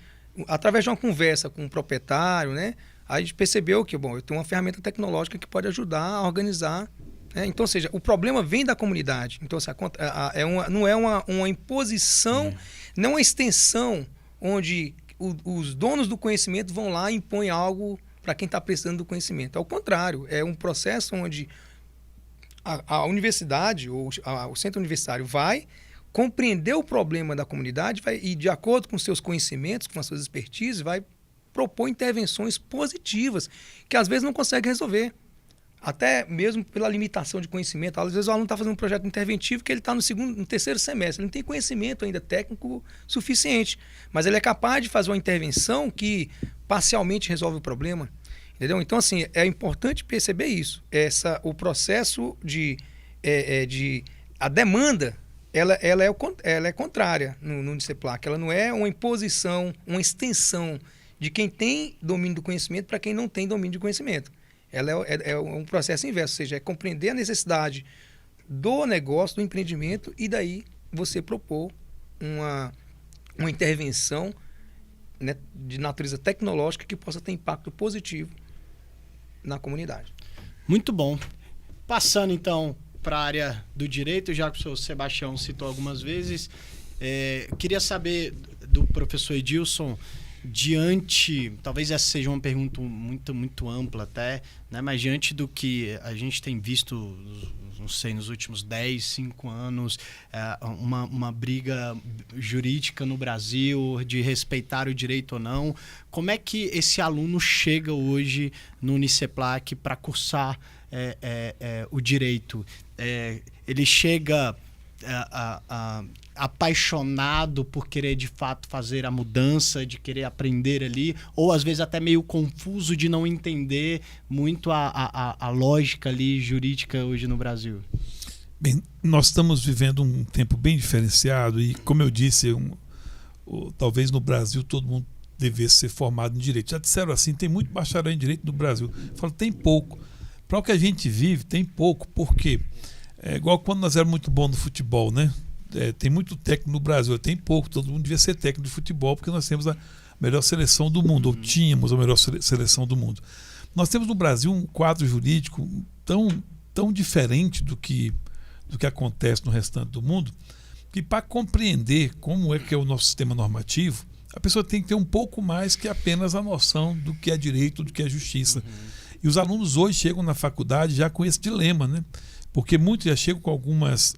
através de uma conversa com o proprietário, né, a gente percebeu que, bom, eu tenho uma ferramenta tecnológica que pode ajudar a organizar. Né? Então, ou seja, o problema vem da comunidade. Então, não é uma imposição, não é uma extensão onde os donos do conhecimento vão lá e impõem algo para quem está precisando do conhecimento. Ao contrário, é um processo onde a universidade ou o centro universitário vai compreender o problema da comunidade e, de acordo com seus conhecimentos, com as suas expertises, vai propor intervenções positivas que às vezes não consegue resolver. Até mesmo pela limitação de conhecimento. Às vezes o aluno está fazendo um projeto interventivo que ele está no terceiro semestre, ele não tem conhecimento ainda técnico suficiente, mas ele é capaz de fazer uma intervenção que parcialmente resolve o problema. Entendeu? Então, assim, é importante perceber isso. O processo a demanda, ela é contrária no Uniceplac. Ela não é uma imposição, uma extensão de quem tem domínio do conhecimento para quem não tem domínio do conhecimento. Ela é um processo inverso, ou seja, é compreender a necessidade do negócio, do empreendimento, e daí você propor uma intervenção, né, de natureza tecnológica que possa ter impacto positivo na comunidade. Muito bom. Passando então para a área do direito, já que o senhor Sebastião citou algumas vezes, queria saber do professor Edilson, talvez essa seja uma pergunta muito, muito ampla até, né? Mas diante do que a gente tem visto, não sei, nos últimos 10, 5 anos, uma briga jurídica no Brasil de respeitar o direito ou não, como é que esse aluno chega hoje no Uniceplac para cursar o direito? Ele chega apaixonado por querer de fato fazer a mudança, de querer aprender ali, ou às vezes até meio confuso de não entender muito a lógica ali jurídica hoje no Brasil? Bem, nós estamos vivendo um tempo bem diferenciado e, como eu disse, talvez no Brasil todo mundo devesse ser formado em direito. Já disseram assim, tem muito bacharel em direito no Brasil. Eu falo, tem pouco. Para o que a gente vive, tem pouco. Por quê? É igual quando nós éramos muito bons no futebol, né? Tem muito técnico no Brasil, tem pouco. Todo mundo devia ser técnico de futebol porque nós temos a melhor seleção do mundo, ou tínhamos a melhor seleção do mundo. Nós temos no Brasil um quadro jurídico tão diferente do que acontece no restante do mundo, que para compreender como é que é o nosso sistema normativo, a pessoa tem que ter um pouco mais que apenas a noção do que é direito, do que é justiça. E os alunos hoje chegam na faculdade já com esse dilema, né? Porque muitos já chegam com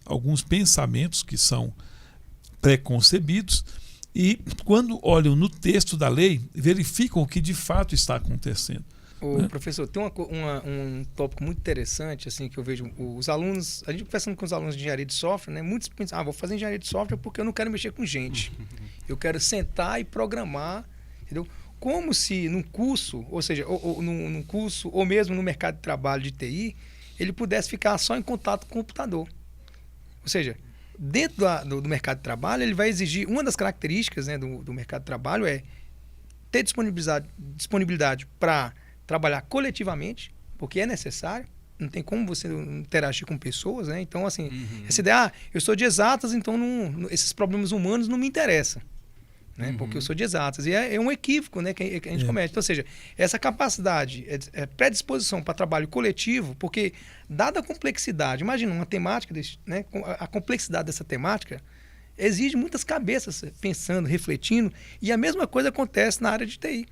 alguns pensamentos que são pré-concebidos e, quando olham no texto da lei, verificam o que de fato está acontecendo. Professor, tem um tópico muito interessante assim, que eu vejo os alunos, a gente conversando com os alunos de engenharia de software, né, muitos pensam, vou fazer engenharia de software porque eu não quero mexer com gente. Eu quero sentar e programar, entendeu? Como se num curso, ou seja, num curso, ou mesmo no mercado de trabalho de TI, ele pudesse ficar só em contato com o computador. Ou seja, dentro do mercado de trabalho, ele vai exigir, uma das características, né, do mercado de trabalho é ter disponibilidade para trabalhar coletivamente, porque é necessário. Não tem como você interagir com pessoas, né? Então, assim, essa ideia, eu sou de exatas, então esses problemas humanos não me interessam, né? Porque eu sou de exatas. E é um equívoco, né, que a gente comete. Então, ou seja, essa capacidade, predisposição para trabalho coletivo, porque, dada a complexidade, imagina uma temática, né, a complexidade dessa temática exige muitas cabeças pensando, refletindo, e a mesma coisa acontece na área de TI.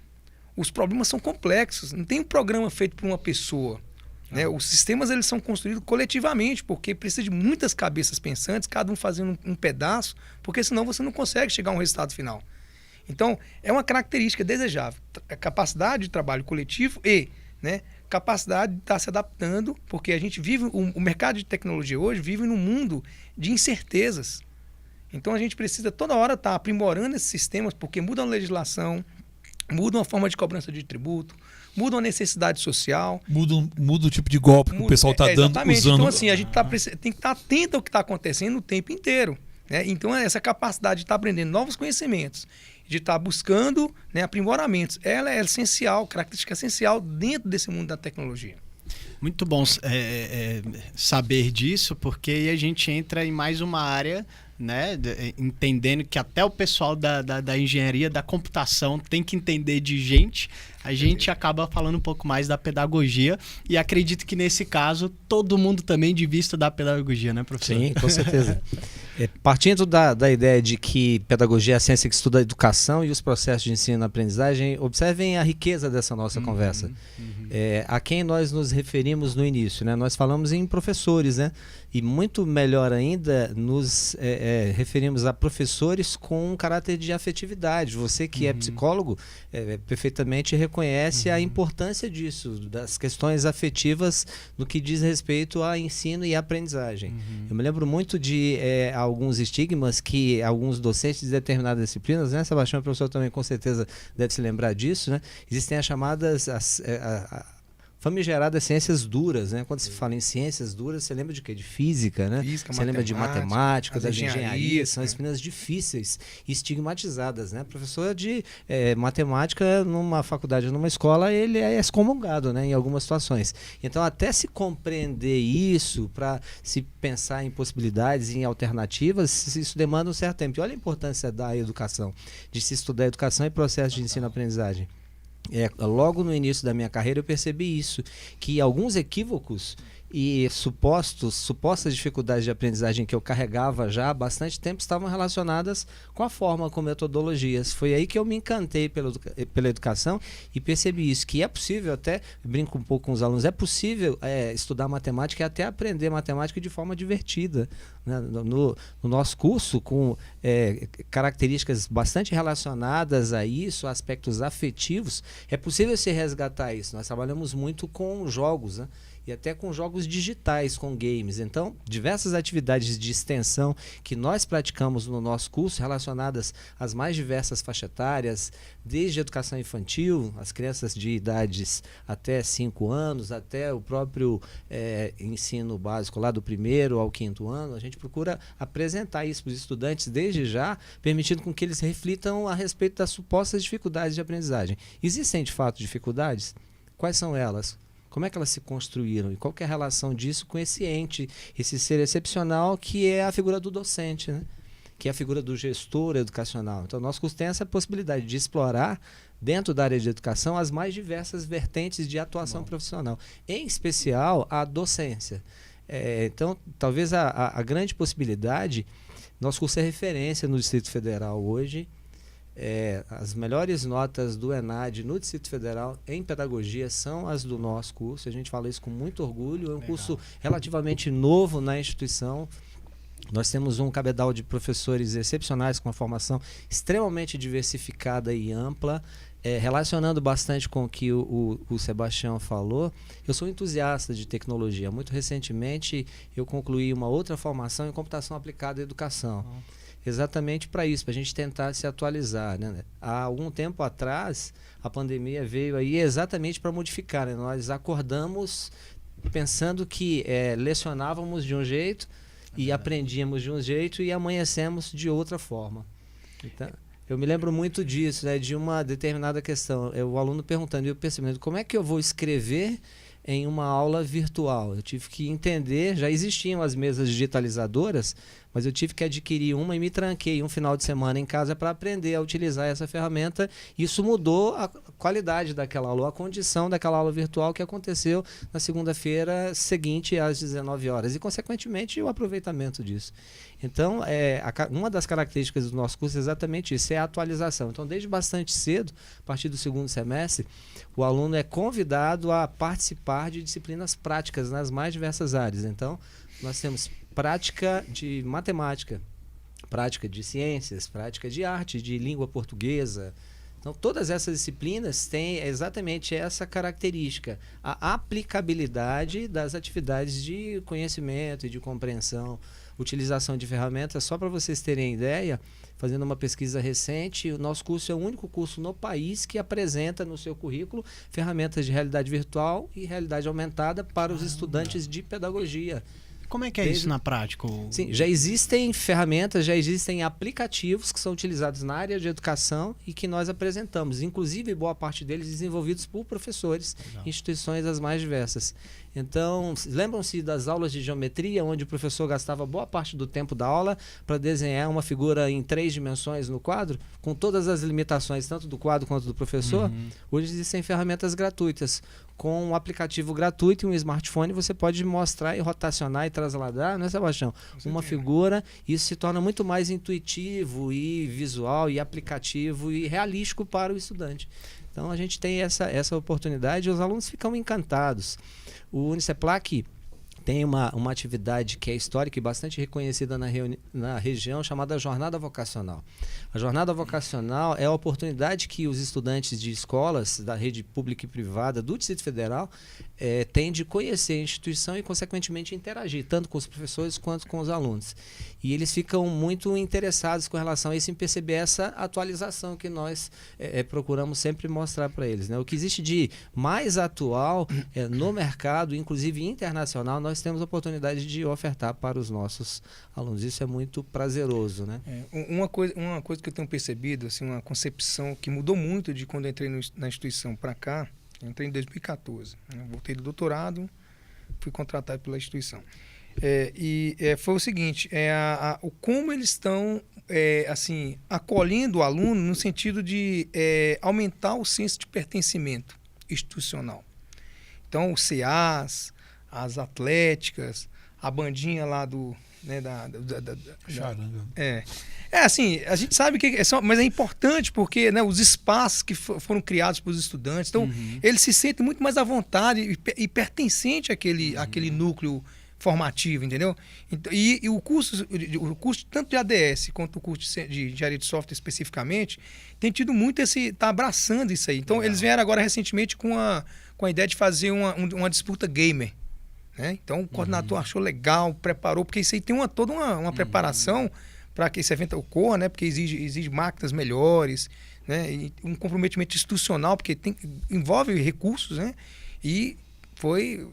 Os problemas são complexos, não tem um programa feito por uma pessoa. Né? Os sistemas eles são construídos coletivamente, porque precisa de muitas cabeças pensantes, cada um fazendo um pedaço, porque senão você não consegue chegar a um resultado final. Então, é uma característica desejável, a capacidade de trabalho coletivo e, né, capacidade de estar se adaptando, porque a gente vive, o mercado de tecnologia hoje vive num mundo de incertezas. Então, a gente precisa toda hora estar aprimorando esses sistemas, porque muda a legislação, muda a forma de cobrança de tributo, muda a necessidade social. Muda o tipo de golpe que o pessoal está dando, usando. Então, assim, a gente tem que estar atento ao que está acontecendo o tempo inteiro. Né? Então, essa capacidade de estar aprendendo novos conhecimentos, de estar buscando, né, aprimoramentos, ela é essencial, característica essencial dentro desse mundo da tecnologia. Muito bom saber disso, porque aí a gente entra em mais uma área, né, entendendo que até o pessoal da engenharia, da computação tem que entender de gente. A gente acaba falando um pouco mais da pedagogia e acredito que nesse caso todo mundo também devia estudar pedagogia, né, professor? Sim, com certeza. Partindo da ideia de que pedagogia é a ciência que estuda a educação e os processos de ensino e aprendizagem, observem a riqueza dessa nossa conversa. A quem nós nos referimos no início, né? Nós falamos em professores, né? E muito melhor ainda, nos referimos a professores com um caráter de afetividade. Você que é psicólogo, perfeitamente reconhece a importância disso, das questões afetivas no que diz respeito a ensino e aprendizagem. Eu me lembro muito de alguns estigmas que alguns docentes de determinadas disciplinas, né, Sebastião, o professor também com certeza deve se lembrar disso, né? Existem as chamadas famigeradas ciências duras, né? Quando se fala em ciências duras, você lembra de quê? De física, né? Você lembra de matemática, das engenharias, são né? disciplinas difíceis e estigmatizadas, né? Professor de matemática numa faculdade, numa escola, ele é excomungado, né? Em algumas situações. Então, até se compreender isso, para se pensar em possibilidades, em alternativas, isso demanda um certo tempo. E olha a importância da educação, de se estudar educação e processo de ensino-aprendizagem. Logo no início da minha carreira eu percebi isso, que alguns equívocos e supostas dificuldades de aprendizagem que eu carregava já há bastante tempo estavam relacionadas com a forma, com metodologias. Foi aí que eu me encantei pela educação e percebi isso, que é possível, até brinco um pouco com os alunos, é possível estudar matemática e até aprender matemática de forma divertida. Né? No nosso curso, com características bastante relacionadas a isso, aspectos afetivos, é possível se resgatar isso. Nós trabalhamos muito com jogos, né? E até com jogos digitais, com games. Então, diversas atividades de extensão que nós praticamos no nosso curso, relacionadas às mais diversas faixas etárias, desde educação infantil, as crianças de idades até 5 anos, até o próprio ensino básico, lá do 1º ao 5º ano, a gente procura apresentar isso para os estudantes desde já, permitindo com que eles reflitam a respeito das supostas dificuldades de aprendizagem. Existem, de fato, dificuldades? Quais são elas? Como é que elas se construíram? E qual que é a relação disso com esse ente, esse ser excepcional que é a figura do docente, né? Que é a figura do gestor educacional. Então, o nosso curso tem essa possibilidade de explorar, dentro da área de educação, as mais diversas vertentes de atuação profissional, em especial a docência. Então, talvez a grande possibilidade, nosso curso é referência no Distrito Federal hoje. As melhores notas do ENAD no Distrito Federal em pedagogia são as do nosso curso. A gente fala isso com muito orgulho. É um curso relativamente novo na instituição. Nós temos um cabedal de professores excepcionais com uma formação extremamente diversificada e ampla. Relacionando bastante com o que o Sebastião falou, eu sou entusiasta de tecnologia. Muito recentemente eu concluí uma outra formação em computação aplicada à educação. Exatamente para isso, para a gente tentar se atualizar, né? Há algum tempo atrás, a pandemia veio aí exatamente para modificar, né? Nós acordamos pensando que lecionávamos de um jeito e aprendíamos de um jeito e amanhecemos de outra forma. Então, eu me lembro muito disso, né, de uma determinada questão. O aluno perguntando, e eu percebendo, como é que eu vou escrever em uma aula virtual? Eu tive que entender, já existiam as mesas digitalizadoras, mas eu tive que adquirir uma e me tranquei um final de semana em casa para aprender a utilizar essa ferramenta. Isso mudou a qualidade daquela aula, a condição daquela aula virtual que aconteceu na segunda-feira seguinte às 19 horas e, consequentemente, o aproveitamento disso. Então, uma das características do nosso curso é exatamente isso, é a atualização. Então, desde bastante cedo, a partir do segundo semestre, o aluno é convidado a participar de disciplinas práticas nas mais diversas áreas. Então, nós temos prática de matemática, prática de ciências, prática de arte, de língua portuguesa. Então, todas essas disciplinas têm exatamente essa característica, a aplicabilidade das atividades de conhecimento e de compreensão, utilização de ferramentas. Só para vocês terem ideia, fazendo uma pesquisa recente, o nosso curso é o único curso no país que apresenta no seu currículo ferramentas de realidade virtual e realidade aumentada para os estudantes de pedagogia. Como é que é isso na prática? Sim, já existem ferramentas, já existem aplicativos que são utilizados na área de educação e que nós apresentamos, inclusive boa parte deles desenvolvidos por professores, instituições as mais diversas. Então, lembram-se das aulas de geometria, onde o professor gastava boa parte do tempo da aula para desenhar uma figura em 3 dimensões no quadro, com todas as limitações, tanto do quadro quanto do professor? Hoje existem ferramentas gratuitas. Com um aplicativo gratuito e um smartphone, você pode mostrar e rotacionar e trasladar, né, Sebastião? Uma figura, isso se torna muito mais intuitivo e visual e aplicativo e realístico para o estudante. Então, a gente tem essa oportunidade e os alunos ficam encantados. O Uniceplac tem uma atividade que é histórica e bastante reconhecida na região, chamada Jornada Vocacional. A Jornada Vocacional é a oportunidade que os estudantes de escolas da rede pública e privada do Distrito Federal têm de conhecer a instituição e, consequentemente, interagir, tanto com os professores quanto com os alunos. E eles ficam muito interessados com relação a isso, em perceber essa atualização que nós procuramos sempre mostrar para eles, né? O que existe de mais atual no mercado, inclusive internacional, nós temos a oportunidade de ofertar para os nossos alunos. Isso é muito prazeroso, né? Uma coisa que eu tenho percebido, assim, uma concepção que mudou muito de quando eu entrei na instituição para cá. Eu entrei em 2014, né? Voltei do doutorado, fui contratado pela instituição. Foi o seguinte, como eles estão assim, acolhendo o aluno no sentido de aumentar o senso de pertencimento institucional. Então, os CAs, as atléticas, a bandinha lá do... Né, Charanga. Assim, a gente sabe que mas é importante porque, né, os espaços que foram criados para os estudantes, então eles se sentem muito mais à vontade e pertencente àquele núcleo formativo, entendeu? E o curso tanto de ADS quanto o curso de engenharia de software especificamente tem tido muito tá abraçando isso aí. Então eles vieram agora recentemente com a ideia de fazer uma disputa gamer. Então o coordenador achou legal, preparou, porque isso aí tem toda uma preparação para que esse evento ocorra, né? Porque exige máquinas melhores, né? E um comprometimento institucional, porque envolve recursos, né? E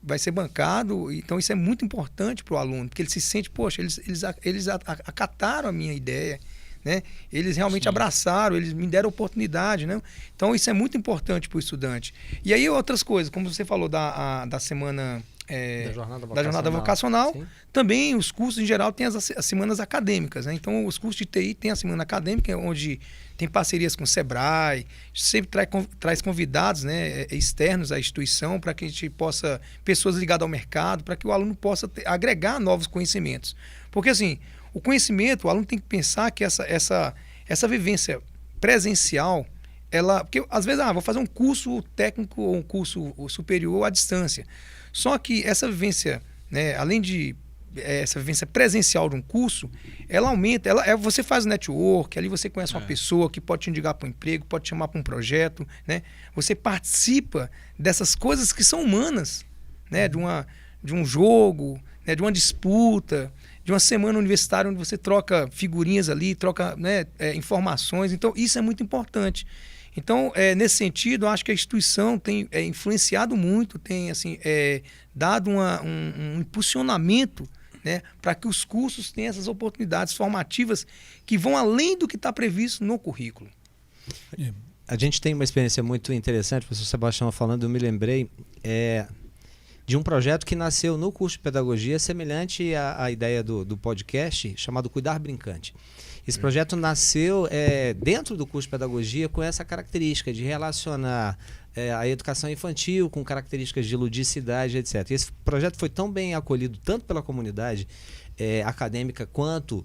vai ser bancado, então isso é muito importante para o aluno, porque ele se sente, poxa, eles acataram a minha ideia, né? Eles realmente abraçaram, eles me deram oportunidade, né? Então isso é muito importante para o estudante. E aí outras coisas, como você falou da semana... da jornada vocacional, também os cursos em geral têm as semanas acadêmicas, né? Então os cursos de TI têm a semana acadêmica, onde tem parcerias com o Sebrae, sempre traz convidados, né, externos à instituição, para que a gente possa, pessoas ligadas ao mercado, para que o aluno possa agregar novos conhecimentos. Porque assim, o conhecimento, o aluno tem que pensar que essa vivência presencial, porque às vezes vou fazer um curso técnico ou um curso superior à distância. Só que essa vivência, né, além de essa vivência presencial de um curso, ela aumenta, você faz network, ali você conhece uma pessoa que pode te indicar para um emprego, pode te chamar para um projeto, né? Você participa dessas coisas que são humanas, né? De um jogo, né? De uma disputa, de uma semana universitária onde você troca figurinhas ali, troca, né, informações. Então, isso é muito importante. Então, nesse sentido, eu acho que a instituição tem influenciado muito, tem assim, dado um impulsionamento, né, para que os cursos tenham essas oportunidades formativas que vão além do que está previsto no currículo. A gente tem uma experiência muito interessante, o professor Sebastião falando, eu me lembrei de um projeto que nasceu no curso de pedagogia, semelhante à ideia do podcast, chamado Cuidar Brincante. Esse projeto nasceu dentro do curso de pedagogia com essa característica de relacionar a educação infantil com características de ludicidade, etc. E esse projeto foi tão bem acolhido tanto pela comunidade acadêmica quanto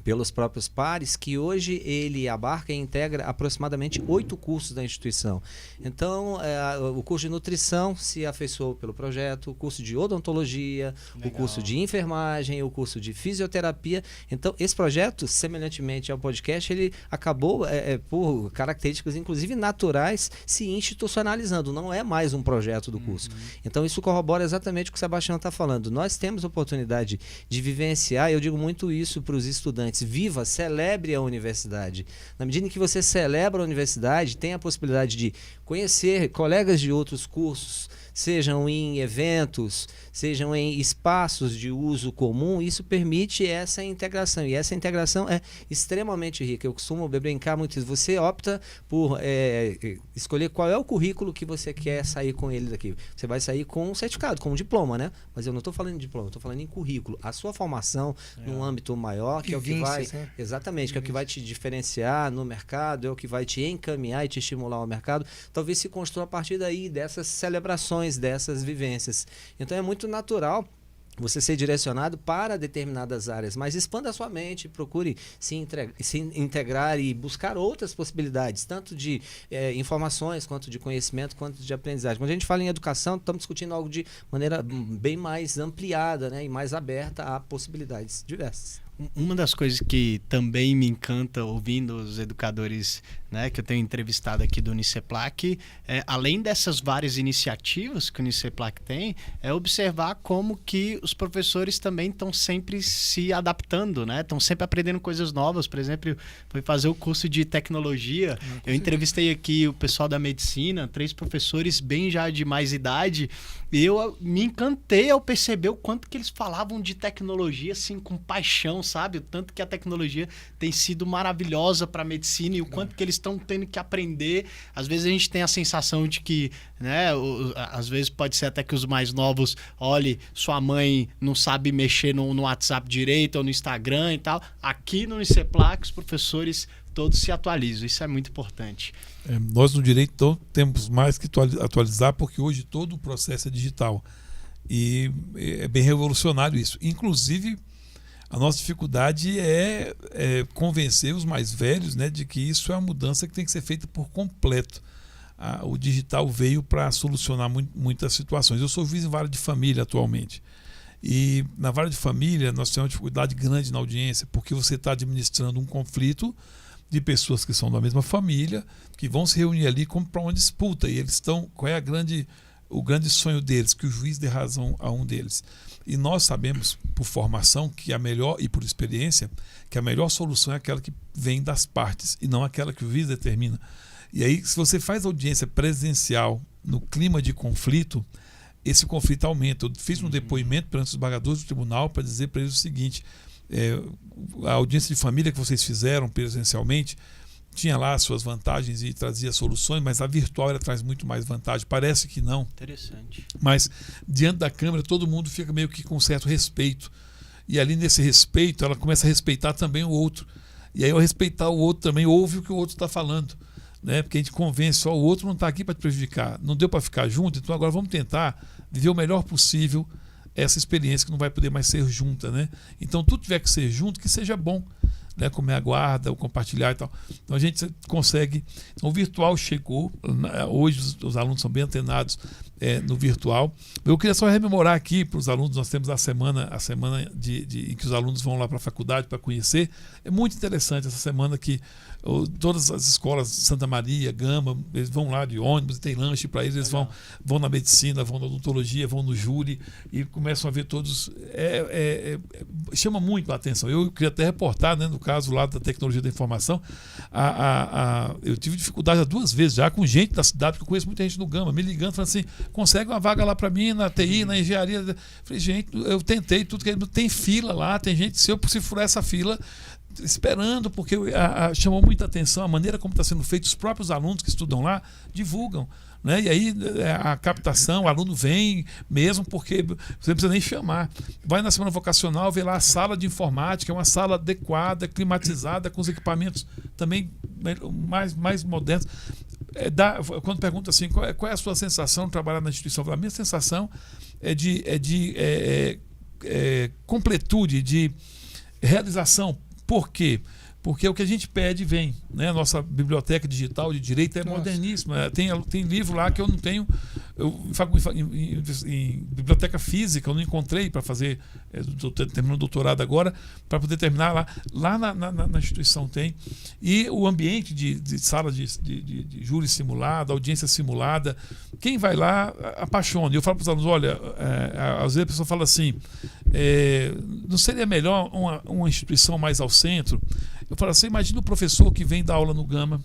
pelos próprios pares, que hoje ele abarca e integra aproximadamente 8 cursos da instituição. Então, o curso de nutrição se afeiçoou pelo projeto, o curso de odontologia, legal, o curso de enfermagem, o curso de fisioterapia. Então, esse projeto, semelhantemente ao podcast, ele acabou, por características, inclusive naturais, se institucionalizando. Não é mais um projeto do curso. Então, isso corrobora exatamente o que o Sebastião está falando. Nós temos oportunidade de vivenciar, eu digo muito isso para os estudantes, viva, celebre a universidade. Na medida em que você celebra a universidade, tem a possibilidade de conhecer colegas de outros cursos, sejam em eventos, sejam em espaços de uso comum, isso permite essa integração. E essa integração é extremamente rica. Eu costumo brincar muito isso. Você opta por escolher qual é o currículo que você quer sair com ele daqui. Você vai sair com um certificado, com um diploma, né? Mas eu não estou falando em diploma, eu estou falando em currículo. A sua formação num âmbito maior, que é o que vai... Né? Exatamente, que é o que vai te diferenciar no mercado, é o que vai te encaminhar e te estimular ao mercado. Talvez se construa a partir daí, dessas celebrações, dessas vivências. Então é muito natural você ser direcionado para determinadas áreas, mas expanda a sua mente, procure se integrar e buscar outras possibilidades, tanto de informações, quanto de conhecimento, quanto de aprendizagem. Quando a gente fala em educação, estamos discutindo algo de maneira bem mais ampliada, né, e mais aberta a possibilidades diversas. Uma das coisas que também me encanta ouvindo os educadores, né, que eu tenho entrevistado aqui do Uniceplac, além dessas várias iniciativas que o Uniceplac tem, é observar como que os professores também estão sempre se adaptando, né? Estão sempre aprendendo coisas novas. Por exemplo, foi fazer o curso de tecnologia. Eu entrevistei aqui o pessoal da medicina, 3 professores bem já de mais idade, e eu me encantei ao perceber o quanto que eles falavam de tecnologia assim com paixão, sabe? O tanto que a tecnologia tem sido maravilhosa para a medicina e o quanto que eles estão tendo que aprender. Às vezes a gente tem a sensação de que, né, às vezes pode ser até que os mais novos, olhe, sua mãe não sabe mexer no WhatsApp direito ou no Instagram e tal. Aqui no Uniceplac, os professores todos se atualizam. Isso é muito importante. Nós no direito então, temos mais que atualizar, porque hoje todo o processo é digital. E é bem revolucionário isso. Inclusive, a nossa dificuldade é convencer os mais velhos, né, de que isso é uma mudança que tem que ser feita por completo. O digital veio para solucionar muitas situações. Eu sou juiz em vara de família atualmente. E na vara de família nós temos uma dificuldade grande na audiência, porque você está administrando um conflito de pessoas que são da mesma família, que vão se reunir ali para uma disputa. E eles estão... Qual é o grande sonho deles? Que o juiz dê razão a um deles. E nós sabemos, por formação, que a melhor, e por experiência, que a melhor solução é aquela que vem das partes e não aquela que o juiz determina. E aí, se você faz audiência presencial no clima de conflito, esse conflito aumenta. Eu fiz um depoimento perante os desembargadores do tribunal para dizer para eles o seguinte: a audiência de família que vocês fizeram presencialmente tinha lá suas vantagens e trazia soluções, mas a virtual ela traz muito mais vantagem. Parece que não. Interessante. Mas diante da câmera todo mundo fica meio que com um certo respeito. E ali nesse respeito ela começa a respeitar também o outro. E aí ao respeitar o outro também ouve o que o outro está falando. Né? Porque a gente convence, o outro não está aqui para te prejudicar. Não deu para ficar junto, então agora vamos tentar viver o melhor possível essa experiência que não vai poder mais ser junta. Né? Então tudo tiver que ser junto, que seja bom. Né, comer a guarda, o compartilhar e tal. Então a gente consegue. Então, o virtual chegou. Hoje os alunos são bem antenados no virtual. Eu queria só rememorar aqui para os alunos, nós temos a semana em que os alunos vão lá para a faculdade para conhecer. É muito interessante essa semana que todas as escolas, Santa Maria, Gama, eles vão lá de ônibus, tem lanche para eles, eles vão na medicina, vão na odontologia, vão no júri e começam a ver todos. Chama muito a atenção. Eu queria até reportar, né, no caso lá da tecnologia da informação, eu tive dificuldade 2 vezes já com gente da cidade, porque eu conheço muita gente no Gama, me ligando, falando assim: consegue uma vaga lá para mim, na TI, na engenharia. Eu falei, gente, eu tentei tudo, que tem fila lá, tem gente, se furar essa fila, esperando, porque chamou muita atenção a maneira como está sendo feito, os próprios alunos que estudam lá divulgam. Né? E aí a captação, o aluno vem mesmo porque você não precisa nem chamar. Vai na semana vocacional, vê lá a sala de informática, é uma sala adequada, climatizada, com os equipamentos também mais modernos. Quando pergunta assim, qual é a sua sensação de trabalhar na instituição? A minha sensação é de completude, de realização. Por quê? Porque o que a gente pede vem, né? Nossa biblioteca digital de direito é moderníssima. Tem livro lá que eu não tenho. Eu em biblioteca física, eu não encontrei para fazer. Estou terminando o doutorado agora, para poder terminar lá. Lá na instituição tem. E o ambiente de sala de júri simulada, audiência simulada. Quem vai lá, apaixona. Eu falo para os alunos: olha, às vezes a pessoa fala assim, não seria melhor uma instituição mais ao centro? Eu falo assim, imagina o professor que vem dar aula no Gama,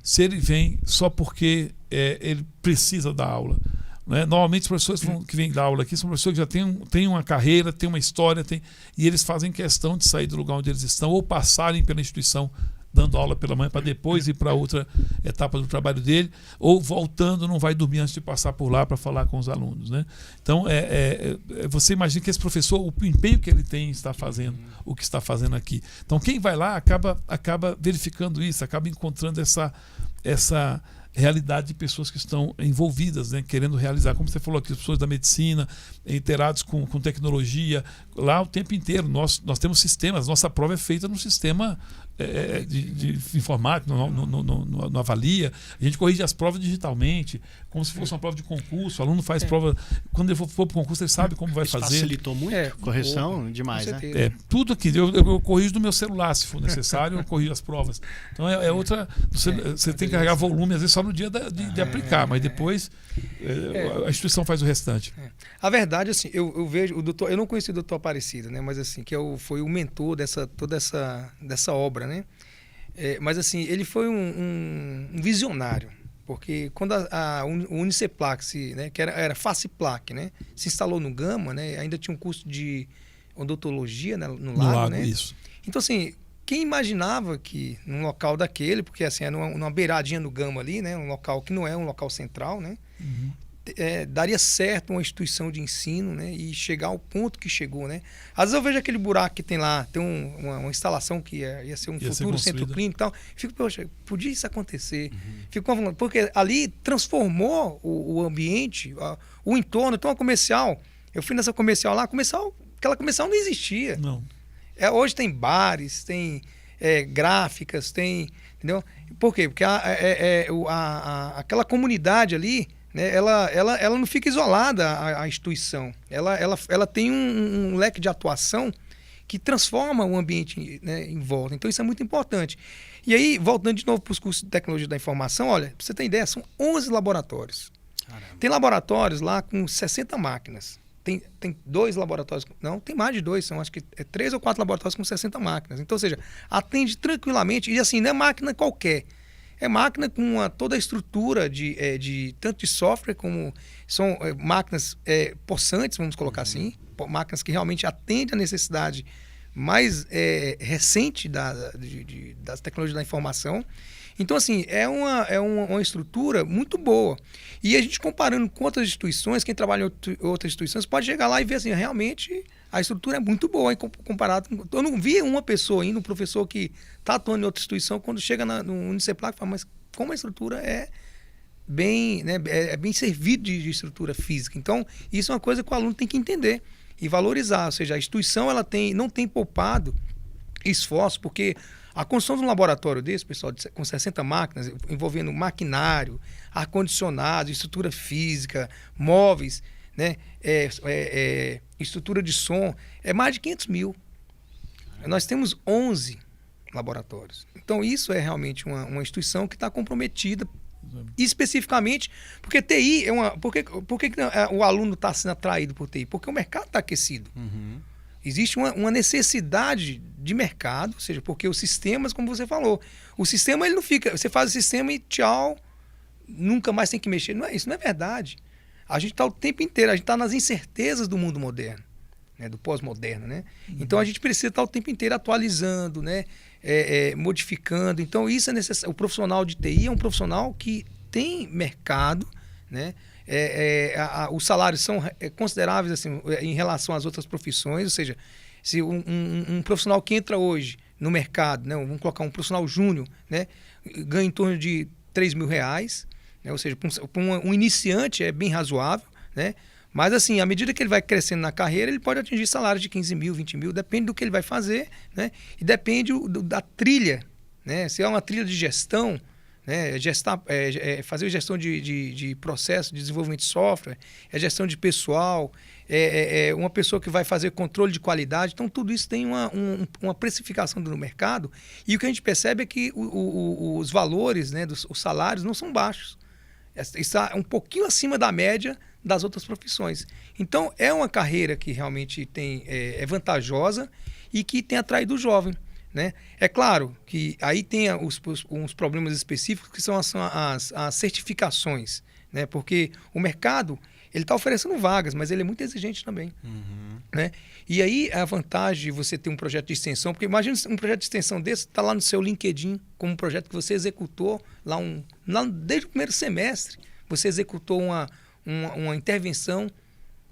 se ele vem só porque ele precisa dar aula. Né? Normalmente os professores que vêm dar aula aqui são professores que já têm uma carreira, têm uma história, e eles fazem questão de sair do lugar onde eles estão ou passarem pela instituição dando aula pela manhã para depois ir para outra etapa do trabalho dele, ou voltando, não vai dormir antes de passar por lá para falar com os alunos. Né? Então, você imagina que esse professor, o empenho que ele tem está fazendo o que está fazendo aqui. Então, quem vai lá acaba verificando isso, acaba encontrando essa realidade de pessoas que estão envolvidas, né, querendo realizar, como você falou aqui, as pessoas da medicina, inteirados com tecnologia, lá o tempo inteiro. Nós temos sistemas, nossa prova é feita no sistema de informática, no Avalia, a gente corrige as provas digitalmente, como se fosse uma prova de concurso, o aluno faz prova, quando ele for para o concurso ele sabe como vai Isso fazer. Facilitou muito, correção, demais, né? Tudo aqui, eu corrijo do meu celular, se for necessário, eu corrijo as provas. Então outra, você tem que carregar volume, às vezes só no dia de aplicar, mas depois a instituição faz o restante. A verdade, assim, eu vejo o doutor, eu não conheci o doutor Aparecido, né, mas assim, foi o mentor toda dessa obra, né? Mas assim, ele foi um visionário, porque quando o Uniceplac, né, que era Faciplac, né, se instalou no Gama, né, ainda tinha um curso de odontologia, né, no Lago, né? Isso. Então assim, quem imaginava que num local daquele, porque assim, é numa beiradinha no Gama ali, né, um local que não é um local central, né? Daria certo uma instituição de ensino, né, e chegar ao ponto que chegou, né? Às vezes eu vejo aquele buraco que tem lá, tem uma instalação que ia ser um futuro centro clínico e tal. Fico, poxa, podia isso acontecer. Fico falando, porque ali transformou o ambiente, o entorno. Então a comercial, eu fui nessa comercial lá, aquela comercial não existia. Não. Hoje tem bares, tem gráficas, tem, entendeu? Por quê? Porque aquela comunidade ali, né, ela não fica isolada à instituição. Ela tem um leque de atuação que transforma o ambiente, né, em volta. Então isso é muito importante. E aí, voltando de novo para os cursos de tecnologia da informação, olha, para você ter ideia, são 11 laboratórios. Caramba. Tem laboratórios lá com 60 máquinas. Tem 2 laboratórios, não, tem mais de 2, são acho que 3 ou 4 laboratórios com 60 máquinas. Então, ou seja, atende tranquilamente, e assim, não é máquina qualquer. É máquina com toda a estrutura tanto de software como são máquinas possantes, vamos colocar assim, máquinas que realmente atendem a necessidade mais recente das tecnologias da informação. Então, assim, é uma estrutura muito boa. E a gente comparando com outras instituições, quem trabalha em outras instituições pode chegar lá e ver assim, realmente a estrutura é muito boa comparado. Eu não vi uma pessoa ainda, um professor que está atuando em outra instituição, quando chega no Uniceplac, fala, mas como a estrutura é bem, né, bem servido de estrutura física. Então, isso é uma coisa que o aluno tem que entender e valorizar. Ou seja, a instituição não tem poupado esforço, porque a construção de um laboratório desse, pessoal, com 60 máquinas, envolvendo maquinário, ar-condicionado, estrutura física, móveis, né, estrutura de som, é mais de 500 mil. Nós temos 11 laboratórios. Então, isso é realmente uma instituição que está comprometida especificamente, porque TI Por que o aluno está sendo atraído por TI? Porque o mercado está aquecido. Existe uma necessidade de mercado, ou seja, porque os sistemas, como você falou, o sistema ele não fica, você faz o sistema e tchau, nunca mais tem que mexer. Isso não é verdade. a gente está o tempo inteiro, a gente está nas incertezas do mundo moderno, né, do pós-moderno, né? Então a gente precisa estar o tempo inteiro atualizando, né, modificando. Então isso é necessário. O profissional de TI é um profissional que tem mercado, né? Os salários são consideráveis assim, em relação às outras profissões, ou seja, se um profissional que entra hoje no mercado, né, vamos colocar um profissional júnior, né, ganha em torno de R$3.000, né, ou seja, para um iniciante é bem razoável, né? Mas assim, à medida que ele vai crescendo na carreira, ele pode atingir salários de 15 mil, 20 mil, depende do que ele vai fazer, né? E depende da trilha, né? Se é uma trilha de gestão, né? Fazer gestão de processo, de desenvolvimento de software, gestão de pessoal, uma pessoa que vai fazer controle de qualidade. Então, tudo isso tem uma precificação no mercado, e o que a gente percebe é que os valores, né, os salários não são baixos. Está um pouquinho acima da média das outras profissões. Então, é uma carreira que realmente é vantajosa e que tem atraído o jovem, né? É claro que aí tem uns problemas específicos que são as certificações, né? Porque o mercado ele está oferecendo vagas, mas ele é muito exigente também. Né? E aí a vantagem de você ter um projeto de extensão, porque imagina um projeto de extensão desse, está lá no seu LinkedIn, como um projeto que você executou lá desde o primeiro semestre, você executou uma intervenção,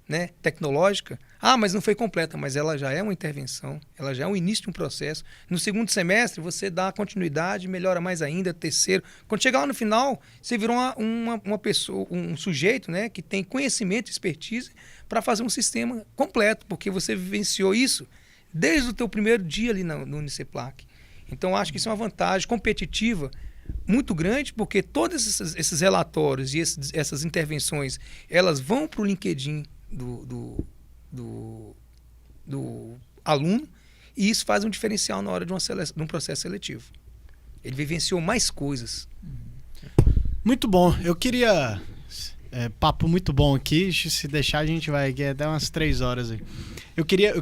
né, tecnológica. Ah, mas não foi completa, mas ela já é uma intervenção, ela já é o início de um processo. No segundo semestre, você dá continuidade, melhora mais ainda, terceiro. Quando chegar lá no final, você virou uma pessoa, um sujeito, né, que tem conhecimento e expertise para fazer um sistema completo, porque você vivenciou isso desde o teu primeiro dia ali no Uniceplac. Então, acho que isso é uma vantagem competitiva muito grande, porque todos esses relatórios e essas intervenções, elas vão para o LinkedIn do aluno, e isso faz um diferencial na hora de um processo seletivo. Ele vivenciou mais coisas. Muito bom. Eu queria... papo muito bom aqui. Se deixar, a gente vai aqui até umas 3 horas aí. Eu queria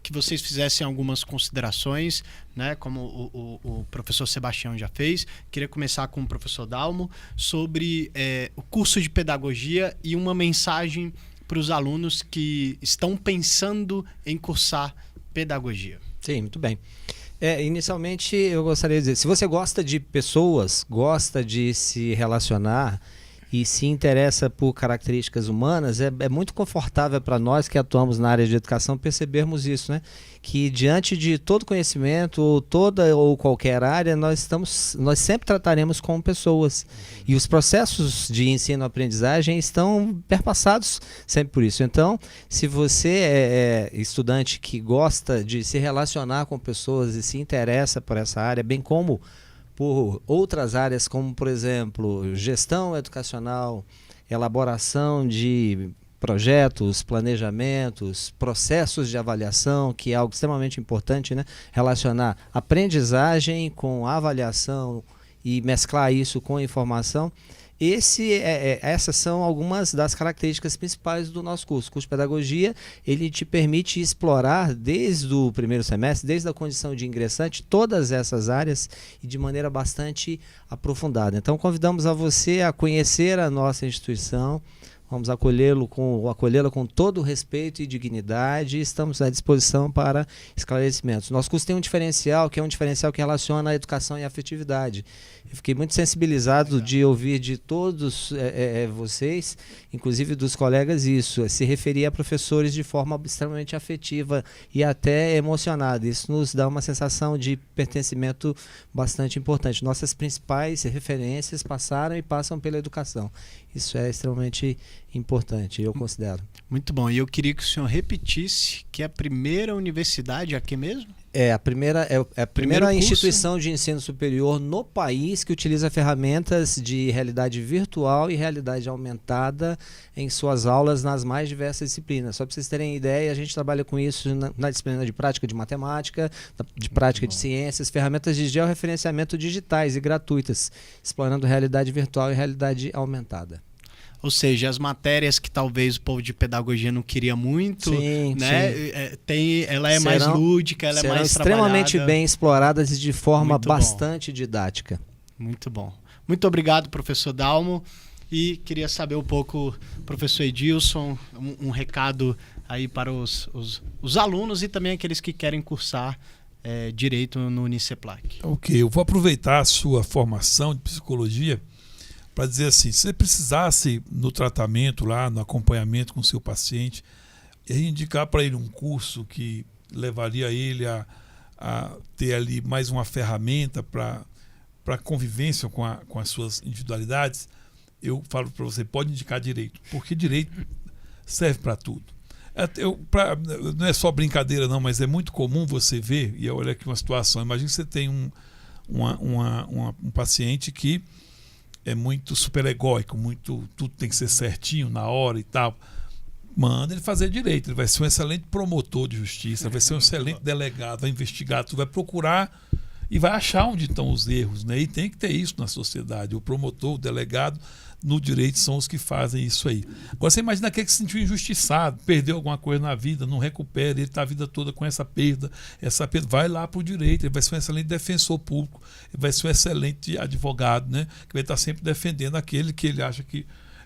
que vocês fizessem algumas considerações, né, como o professor Sebastião já fez. Queria começar com o professor Dalmo sobre o curso de pedagogia e uma mensagem para os alunos que estão pensando em cursar pedagogia. Sim, muito bem. Inicialmente, eu gostaria de dizer, se você gosta de pessoas, gosta de se relacionar e se interessa por características humanas, é muito confortável para nós que atuamos na área de educação percebermos isso, né? Que diante de todo conhecimento, ou toda ou qualquer área, nós sempre trataremos com pessoas. E os processos de ensino-aprendizagem estão perpassados sempre por isso. Então, se você é estudante que gosta de se relacionar com pessoas e se interessa por essa área, bem como por outras áreas, como, por exemplo, gestão educacional, elaboração de projetos, planejamentos, processos de avaliação, que é algo extremamente importante, né? Relacionar aprendizagem com avaliação e mesclar isso com informação. Essas são algumas das características principais do nosso curso. O curso de pedagogia, ele te permite explorar desde o primeiro semestre, desde a condição de ingressante, todas essas áreas e de maneira bastante aprofundada. Então, convidamos a você a conhecer a nossa instituição. Vamos acolhê-la com todo o respeito e dignidade, e estamos à disposição para esclarecimentos. Nosso curso tem um diferencial, que é um diferencial que relaciona a educação e a afetividade. Eu fiquei muito sensibilizado de ouvir de todos vocês, inclusive dos colegas, isso, se referir a professores de forma extremamente afetiva e até emocionada. Isso nos dá uma sensação de pertencimento bastante importante. Nossas principais referências passaram e passam pela educação. Isso é extremamente importante, eu considero. Muito bom. E eu queria que o senhor repetisse que a primeira universidade aqui mesmo? A primeira instituição de ensino superior no país que utiliza ferramentas de realidade virtual e realidade aumentada em suas aulas nas mais diversas disciplinas. Só para vocês terem ideia, a gente trabalha com isso na disciplina de prática de matemática, de prática de ciências, ferramentas de georreferenciamento digitais e gratuitas, explorando realidade virtual e realidade aumentada. Ou seja, as matérias que talvez o povo de pedagogia não queria muito, sim, né? Sim. Ela é mais lúdica, ela é mais extremamente trabalhada. bem exploradas e de forma Muito bastante didática. Muito bom. Muito obrigado, professor Dalmo. E queria saber um pouco, professor Edilson, um recado aí para os alunos e também aqueles que querem cursar Direito no Uniceplac. Ok, eu vou aproveitar a sua formação de psicologia para dizer assim, se você precisasse no tratamento lá, no acompanhamento com o seu paciente, indicar para ele um curso que levaria ele a ter ali mais uma ferramenta para convivência com as suas individualidades, eu falo para você, pode indicar direito, porque direito serve para tudo. Não é só brincadeira não, mas é muito comum você ver, e olha aqui uma situação, imagina que você tem um paciente que é muito superegóico, tudo tem que ser certinho na hora e tal. Manda ele fazer direito, ele vai ser um excelente promotor de justiça, vai ser um excelente delegado, vai investigar, tu vai procurar e vai achar onde estão os erros, né? E tem que ter isso na sociedade. O promotor, o delegado, no direito são os que fazem isso aí. Agora você imagina aquele que se sentiu injustiçado, perdeu alguma coisa na vida, não recupera, ele está a vida toda com essa perda, vai lá para o direito, ele vai ser um excelente defensor público, ele vai ser um excelente advogado, né? Que vai estar sempre defendendo aquele que ele acha que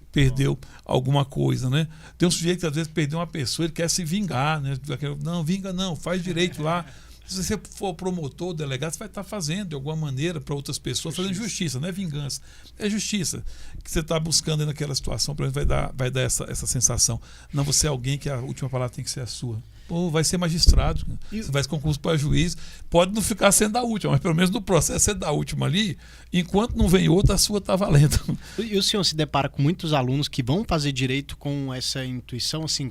perdeu alguma coisa, né? Tem um sujeito que às vezes perdeu uma pessoa, ele quer se vingar, né? Não, vinga não, faz direito lá. Se você for promotor, delegado, você vai estar fazendo de alguma maneira para outras pessoas, fazendo justiça, não é vingança, é justiça que você está buscando naquela situação, para vai dar essa sensação. Não, você é alguém que a última palavra tem que ser a sua. Ou vai ser magistrado, você vai concurso para juiz, pode não ficar sendo a última, mas pelo menos no processo ser da última ali, enquanto não vem outra, a sua está valendo. E o senhor se depara com muitos alunos que vão fazer direito com essa intuição, assim,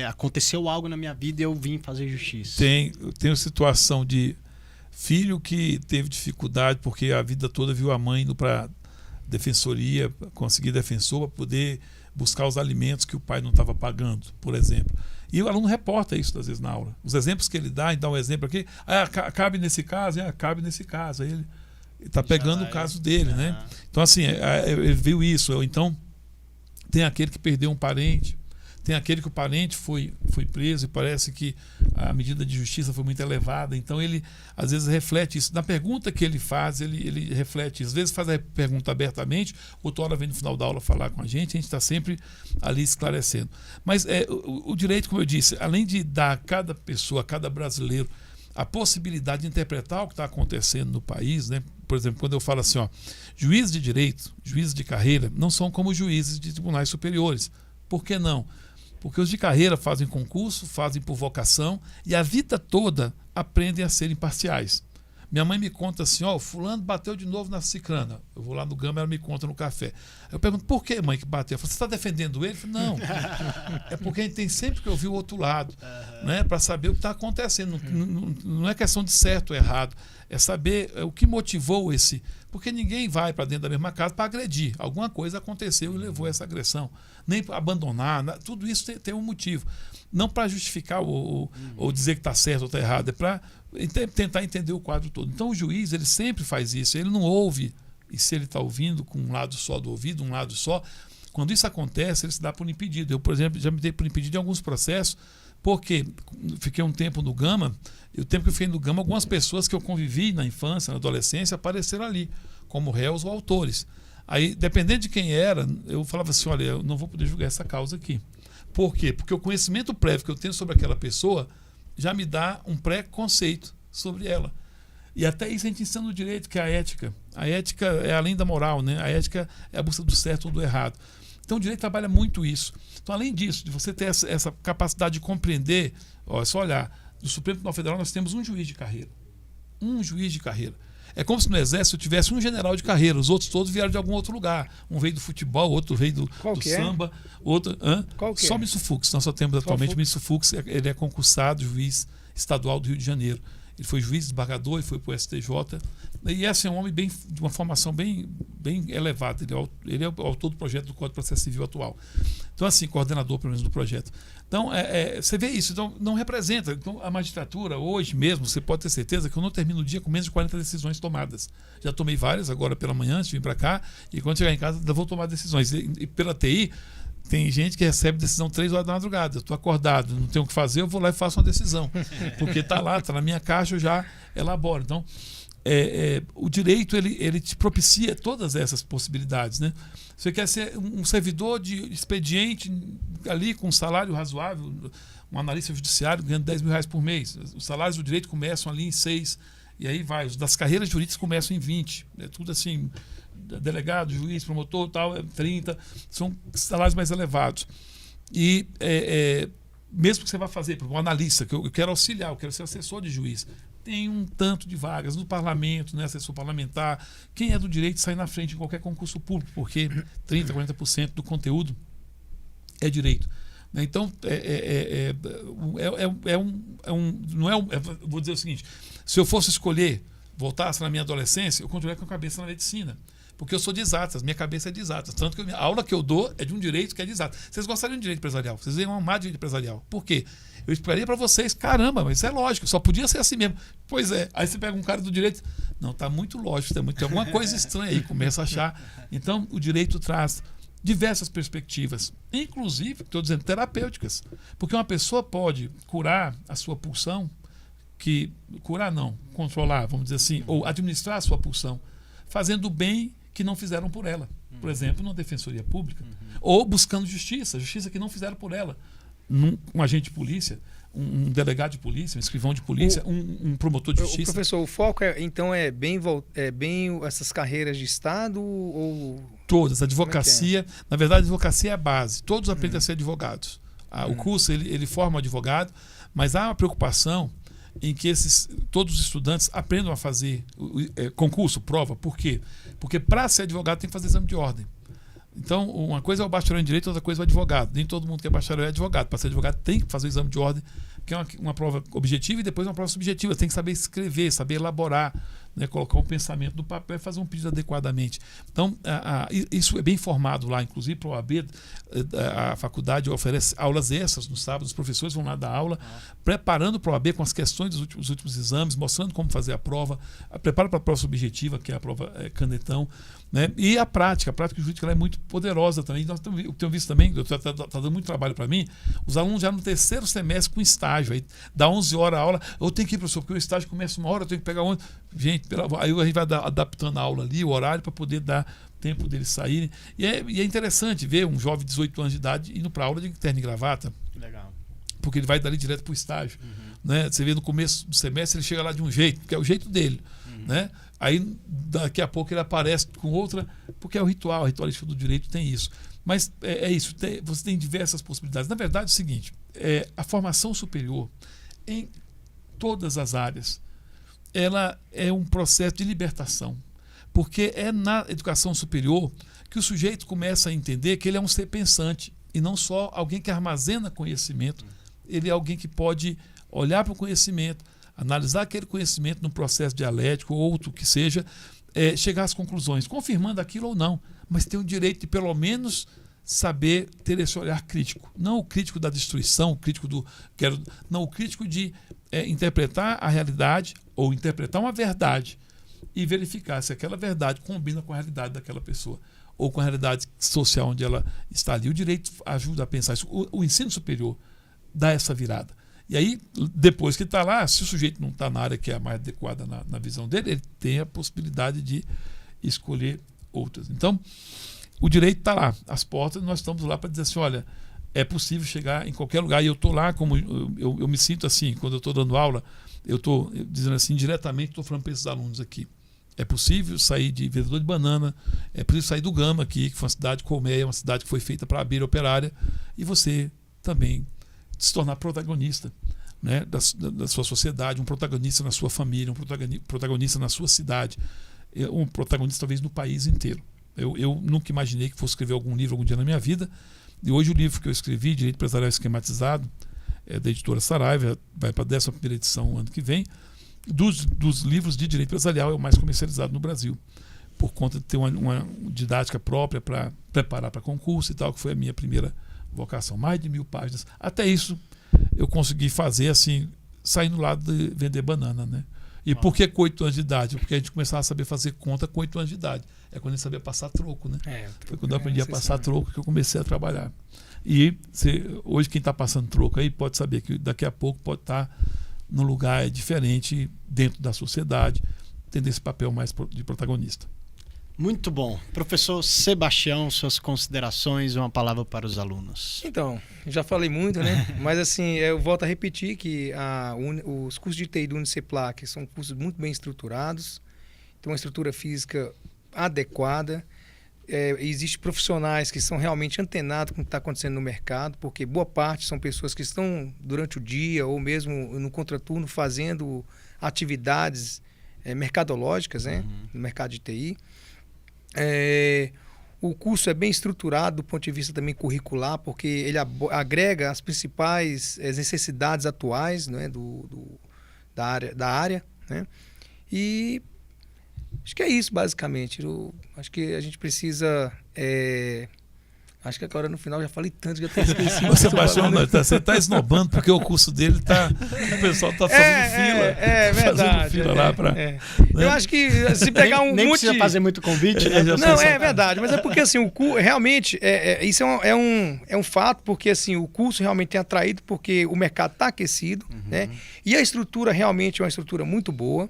aconteceu algo na minha vida e eu vim fazer justiça? Tenho situação de filho que teve dificuldade porque a vida toda viu a mãe indo para defensoria, conseguir defensor para poder buscar os alimentos que o pai não estava pagando, por exemplo. E o aluno reporta isso, às vezes, na aula. Os exemplos que ele dá, ele dá um exemplo aqui, cabe nesse caso, cabe nesse caso. Aí ele está pegando o caso dele, né? Então, assim, ele viu isso. Então, tem aquele que perdeu um parente, tem aquele que o parente foi preso e parece que a medida de justiça foi muito elevada. Então, ele, às vezes, reflete isso. Na pergunta que ele faz, ele reflete isso. Às vezes, faz a pergunta abertamente, outra hora vem no final da aula falar com a gente está sempre ali esclarecendo. Mas o direito, como eu disse, além de dar a cada pessoa, a cada brasileiro, a possibilidade de interpretar o que está acontecendo no país, né? Por exemplo, quando eu falo assim, juízes de direito, juízes de carreira, não são como juízes de tribunais superiores. Por que não? Porque os de carreira fazem concurso, fazem por vocação e a vida toda aprendem a ser imparciais. Minha mãe me conta assim, fulano bateu de novo na cicrana. Eu vou lá no Gama, ela me conta no café. Eu pergunto, por que, mãe, que bateu? Eu falo, você está defendendo ele? Eu falo, não. É porque a gente tem sempre que ouvir o outro lado, né, para saber o que está acontecendo. Não é questão de certo ou errado. É saber o que motivou esse... Porque ninguém vai para dentro da mesma casa para agredir. Alguma coisa aconteceu e levou a essa agressão. Nem para abandonar. Tudo isso tem um motivo. Não para justificar ou dizer que está certo ou está errado. É para tentar entender o quadro todo. Então o juiz, ele sempre faz isso. Ele não ouve. E se ele está ouvindo com um lado só do ouvido, um lado só, quando isso acontece, ele se dá por impedido. Eu, por exemplo, já me dei por impedido em alguns processos, porque fiquei um tempo no Gama, e o tempo que eu fiquei no Gama, algumas pessoas que eu convivi na infância, na adolescência, apareceram ali, como réus ou autores. Aí, dependendo de quem era, eu falava assim, olha, eu não vou poder julgar essa causa aqui. Por quê? Porque o conhecimento prévio que eu tenho sobre aquela pessoa já me dá um pré-conceito sobre ela. E até isso a gente ensina no direito, que é a ética. A ética é além da moral, né? A ética é a busca do certo ou do errado. Então o direito trabalha muito isso. Então, além disso, de você ter essa capacidade de compreender, é só olhar, no Supremo Tribunal Federal nós temos um juiz de carreira. Um juiz de carreira. É como se no Exército tivesse um general de carreira, os outros todos vieram de algum outro lugar. Um veio do futebol, outro veio do samba, outro... Só o Misso Fux. Nós só temos atualmente o Misso Fux, ele é concursado juiz estadual do Rio de Janeiro. Ele foi juiz, desembargador, e foi para o STJ. E esse é um homem de uma formação bem elevada. Ele é o autor do projeto do Código de Processo Civil atual. Então, assim, coordenador, pelo menos, do projeto. Então, você vê isso. Então, não representa. Então, a magistratura, hoje mesmo, você pode ter certeza que eu não termino o dia com menos de 40 decisões tomadas. Já tomei várias agora pela manhã, antes de vir para cá, e quando chegar em casa, ainda vou tomar decisões. E pela TI, tem gente que recebe decisão 3 horas da madrugada. Eu estou acordado, não tenho o que fazer, eu vou lá e faço uma decisão. Porque está lá, está na minha caixa, eu já elaboro. Então, o direito ele te propicia todas essas possibilidades, né? Você quer ser um servidor de expediente ali com um salário razoável, um analista judiciário ganhando R$10.000 por mês. Os salários do direito começam ali em 6, e aí vai. Os das carreiras jurídicas começam em 20. É tudo assim, delegado, juiz, promotor, tal, 30. São salários mais elevados. E mesmo que você vá fazer, para um analista, que eu quero auxiliar, eu quero ser assessor de juiz, tem um tanto de vagas no parlamento, né, assessor parlamentar. Quem é do direito sai na frente em qualquer concurso público, porque 30%, 40% do conteúdo é direito. Então, vou dizer o seguinte: se eu fosse escolher, voltasse na minha adolescência, eu continuaria com a cabeça na medicina. Porque eu sou de exatas, minha cabeça é de exatas. Tanto que a aula que eu dou é de um direito que é de exatas. Vocês gostariam de direito empresarial? Vocês iam amar direito empresarial. Por quê? Eu explicaria para vocês, caramba, mas isso é lógico, só podia ser assim mesmo. Pois é, aí você pega um cara do direito, não, está muito lógico, tem alguma coisa estranha aí, começa a achar. Então, o direito traz diversas perspectivas, inclusive, estou dizendo, terapêuticas. Porque uma pessoa pode curar a sua pulsão, curar não, controlar, vamos dizer assim, ou administrar a sua pulsão, fazendo o bem que não fizeram por ela. Por exemplo, numa defensoria pública. Ou buscando justiça que não fizeram por ela. Um agente de polícia, um delegado de polícia, um escrivão de polícia, um promotor de justiça. Professor, o foco então é bem essas carreiras de Estado ou... Todas. A advocacia, na verdade, a advocacia é a base. Todos aprendem a ser advogados. O curso ele forma advogado, mas há uma preocupação em que todos os estudantes aprendam a fazer concurso, prova. Por quê? Porque para ser advogado tem que fazer exame de ordem. Então, uma coisa é o bacharel em direito, outra coisa é o advogado. Nem todo mundo que é bacharel é advogado. Para ser advogado tem que fazer o exame de ordem, que é uma prova objetiva, e depois uma prova subjetiva. Tem que saber escrever, saber elaborar, né, colocar o pensamento no papel e fazer um pedido adequadamente. Então, isso é bem formado lá. Inclusive, para o OAB, a faculdade oferece aulas extras no sábado. Os professores vão lá dar aula, preparando para o OAB com as questões dos últimos exames, mostrando como fazer a prova, prepara para a prova subjetiva, que é a prova canetão. Né? E a prática jurídica ela é muito poderosa também. Nós temos visto também, está dando muito trabalho para mim, os alunos já no 3º semestre com estágio, aí dá 11 horas a aula, eu tenho que ir, professor, porque o estágio começa 1 hora, eu tenho que pegar 11. Gente, aí a gente vai adaptando a aula ali, o horário, para poder dar tempo deles saírem. E é interessante ver um jovem de 18 anos de idade indo para a aula de terno e gravata. Legal. Porque ele vai dali direto para o estágio. Né? Você vê no começo do semestre, ele chega lá de um jeito, que é o jeito dele. Né? Aí daqui a pouco ele aparece com outra, porque é o ritualístico do direito tem isso. Mas é isso, você tem diversas possibilidades. Na verdade é o seguinte, a formação superior em todas as áreas, ela é um processo de libertação, porque é na educação superior que o sujeito começa a entender que ele é um ser pensante e não só alguém que armazena conhecimento. Ele é alguém que pode olhar para o conhecimento, analisar aquele conhecimento num processo dialético ou outro que seja, chegar às conclusões, confirmando aquilo ou não, mas tem o direito de pelo menos saber ter esse olhar crítico. Não o crítico da destruição, o crítico o crítico de interpretar a realidade ou interpretar uma verdade e verificar se aquela verdade combina com a realidade daquela pessoa ou com a realidade social onde ela está ali. O direito ajuda a pensar isso. O ensino superior dá essa virada. E aí, depois que está lá, se o sujeito não está na área que é a mais adequada na visão dele, ele tem a possibilidade de escolher outras. Então, o direito está lá, as portas, nós estamos lá para dizer assim, olha, é possível chegar em qualquer lugar. E eu estou lá, como eu me sinto assim, quando eu estou dando aula, eu estou dizendo assim, diretamente, estou falando para esses alunos aqui. É possível sair de vendedor de banana, é possível sair do Gama aqui, que foi uma cidade colmeia, uma cidade que foi feita para a beira operária, e você também se tornar protagonista, né, da sua sociedade, um protagonista na sua família, um protagonista na sua cidade, um protagonista talvez no país inteiro. Eu nunca imaginei que fosse escrever algum livro algum dia na minha vida, e hoje o livro que eu escrevi, Direito Empresarial Esquematizado, da editora Saraiva, vai para a 11ª edição ano que vem. Dos livros de direito empresarial é o mais comercializado no Brasil, por conta de ter uma didática própria para preparar para concurso e tal, que foi a minha primeira vocação. Mais de 1000 páginas. Até isso eu consegui fazer assim, saindo lá de vender banana, né? E por que com 8 anos de idade? Porque a gente começava a saber fazer conta com 8 anos de idade. É quando a gente sabia passar troco, né? Foi quando eu aprendi a passar troco que eu comecei a trabalhar. E hoje quem está passando troco aí pode saber que daqui a pouco pode estar num lugar diferente dentro da sociedade, tendo esse papel mais de protagonista. Muito bom. Professor Sebastião, suas considerações e uma palavra para os alunos. Então, já falei muito, né? Mas assim, eu volto a repetir que os cursos de TI do Uniceplac são cursos muito bem estruturados, tem uma estrutura física adequada, existem profissionais que são realmente antenados com o que está acontecendo no mercado, porque boa parte são pessoas que estão durante o dia ou mesmo no contraturno fazendo atividades mercadológicas, né? No mercado de TI. O curso é bem estruturado do ponto de vista também curricular, porque ele agrega as principais necessidades atuais, né, da área, né? E acho que é isso, basicamente. Acho que a gente precisa... Acho que agora no final já falei tanto que eu tenho esquecido. Sebastião, você está esnobando porque o curso dele o pessoal está fazendo fila. É verdade. Fazendo fila lá para... Né? Eu acho que se pegar nem precisa fazer muito convite, né? Não, é verdade. Mas é porque assim, o curso realmente, isso é um fato, porque assim, o curso realmente tem atraído porque o mercado está aquecido, né? E a estrutura realmente é uma estrutura muito boa.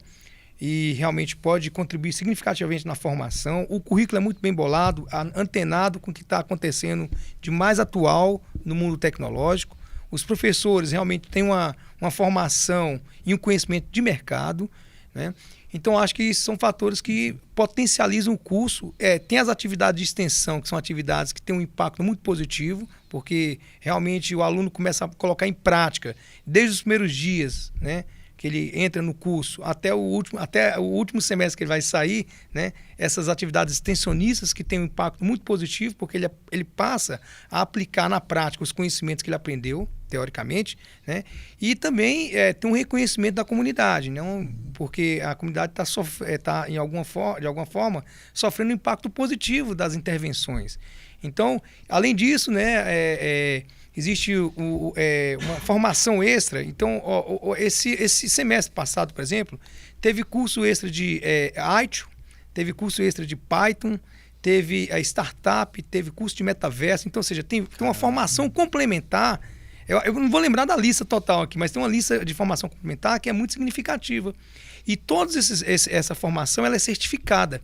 E realmente pode contribuir significativamente na formação. O currículo é muito bem bolado, antenado com o que está acontecendo de mais atual no mundo tecnológico. Os professores realmente têm uma formação e um conhecimento de mercado, né? Então, acho que isso são fatores que potencializam o curso. Tem as atividades de extensão, que são atividades que têm um impacto muito positivo, porque realmente o aluno começa a colocar em prática, desde os primeiros dias, né, que ele entra no curso, até o último semestre que ele vai sair, né? Essas atividades extensionistas que têm um impacto muito positivo, porque ele passa a aplicar na prática os conhecimentos que ele aprendeu, teoricamente, né? E também tem um reconhecimento da comunidade, não? Porque a comunidade está de alguma forma, sofrendo um impacto positivo das intervenções. Então, além disso, né, existe uma formação extra. Então, esse semestre passado, por exemplo, teve curso extra de ITIL, teve curso extra de Python, teve a startup, teve curso de metaverso. Então, ou seja, tem uma formação complementar. Eu não vou lembrar da lista total aqui, mas tem uma lista de formação complementar que é muito significativa. E toda essa formação ela é certificada.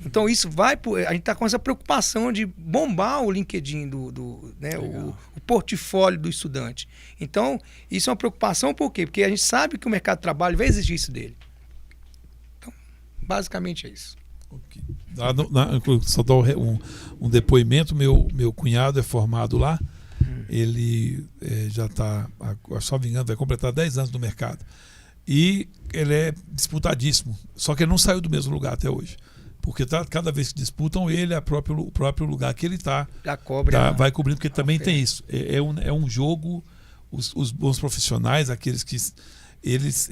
Então, isso a gente está com essa preocupação de bombar o LinkedIn, né, o portfólio do estudante. Então, isso é uma preocupação por quê? Porque a gente sabe que o mercado de trabalho vai exigir isso dele. Então, basicamente é isso. Okay. Só dar um depoimento, meu cunhado é formado lá, ele já está, só me engano, vai completar 10 anos no mercado. E ele é disputadíssimo, só que ele não saiu do mesmo lugar até hoje. Porque cada vez que disputam ele, o próprio lugar que ele está vai cobrindo, porque também tem isso. É um jogo, os bons profissionais, aqueles que eles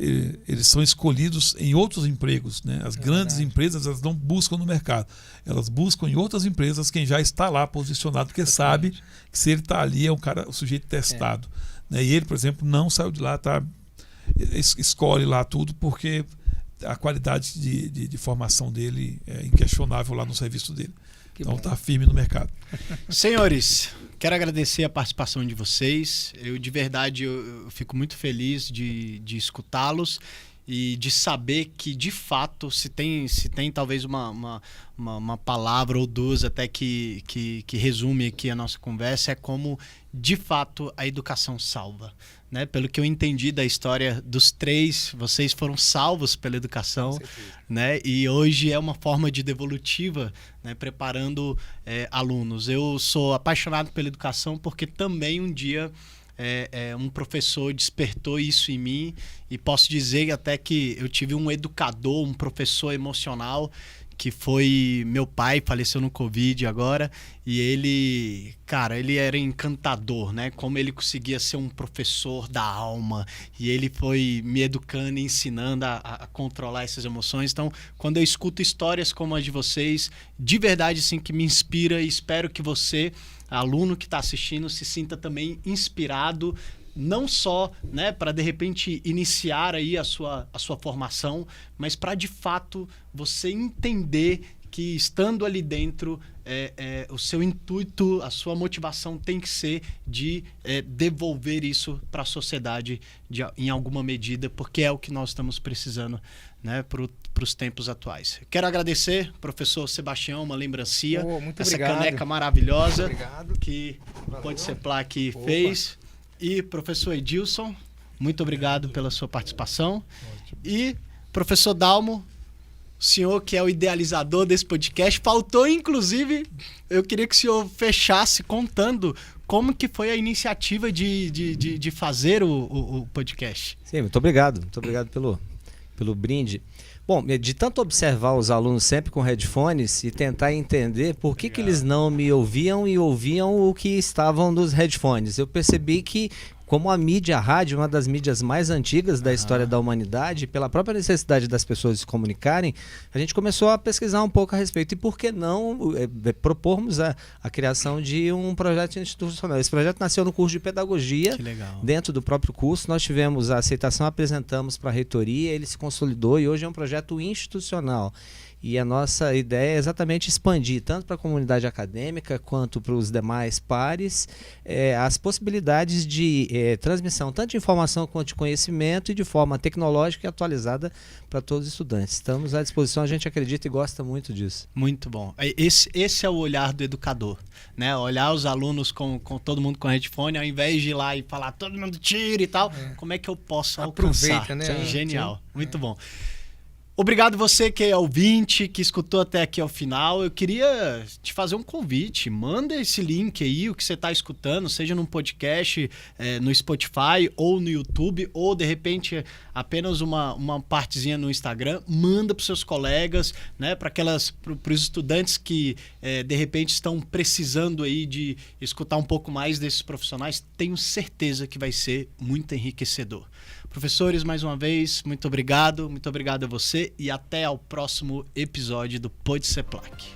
são escolhidos em outros empregos, né? As grandes empresas, elas não buscam no mercado, elas buscam em outras empresas quem já está lá posicionado, porque sabe que se ele está ali é o sujeito testado, né? E ele, por exemplo, não saiu de lá, escolhe lá tudo porque a qualidade de formação dele é inquestionável lá no serviço dele. Então está firme no mercado. Senhores, quero agradecer a participação de vocês. De verdade, eu fico muito feliz de escutá-los e de saber que, de fato, se tem talvez uma palavra ou duas até que resume aqui a nossa conversa, é como, de fato, a educação salva. Né? Pelo que eu entendi da história dos três, vocês foram salvos pela educação, né? E hoje é uma forma de devolutiva, né? Preparando alunos. Eu sou apaixonado pela educação porque também um dia um professor despertou isso em mim, e posso dizer até que eu tive um educador, um professor emocional, que foi meu pai, faleceu no Covid agora, e ele era encantador, né? Como ele conseguia ser um professor da alma, e ele foi me educando e ensinando a controlar essas emoções. Então, quando eu escuto histórias como as de vocês, de verdade, sim, que me inspira, e espero que você, aluno que está assistindo, se sinta também inspirado, não só, né, para de repente iniciar aí a sua formação, mas para de fato você entender que estando ali dentro, o seu intuito, a sua motivação tem que ser de devolver isso para a sociedade em alguma medida, porque é o que nós estamos precisando, né, para os tempos atuais. Quero agradecer, professor Sebastião, uma lembrancinha, Muito essa obrigado. caneca maravilhosa Obrigado. que o Valeu. PodSeplac Opa. fez. E professor Edilson, muito obrigado pela sua participação. E professor Dalmo, o senhor que é o idealizador desse podcast, faltou inclusive, eu queria que o senhor fechasse contando como que foi a iniciativa de fazer o podcast. Sim, muito obrigado pelo brinde. Bom, de tanto observar os alunos sempre com headphones e tentar entender por que eles não me ouviam e ouviam o que estavam nos headphones, eu percebi que, como a mídia, a rádio, uma das mídias mais antigas da história da humanidade, pela própria necessidade das pessoas se comunicarem, a gente começou a pesquisar um pouco a respeito. E por que não propormos a criação de um projeto institucional? Esse projeto nasceu no curso de pedagogia. Que legal. Dentro do próprio curso, nós tivemos a aceitação, apresentamos para a reitoria, ele se consolidou e hoje é um projeto institucional. E a nossa ideia é exatamente expandir, tanto para a comunidade acadêmica quanto para os demais pares, as possibilidades de transmissão, tanto de informação quanto de conhecimento e de forma tecnológica e atualizada para todos os estudantes. Estamos à disposição, a gente acredita e gosta muito disso. Muito bom. Esse é o olhar do educador, né? Olhar os alunos com todo mundo com headphone, ao invés de ir lá e falar todo mundo tira e tal, como é que eu posso alcançar? Aproveita, né? Genial, Sim. muito bom. Obrigado você que é ouvinte, que escutou até aqui ao final. Eu queria te fazer um convite. Manda esse link aí, o que você está escutando, seja num podcast, no Spotify ou no YouTube, ou de repente apenas uma partezinha no Instagram. Manda para os seus colegas, né, para os estudantes que de repente estão precisando aí de escutar um pouco mais desses profissionais. Tenho certeza que vai ser muito enriquecedor. Professores, mais uma vez, muito obrigado a você e até ao próximo episódio do PodSeplac.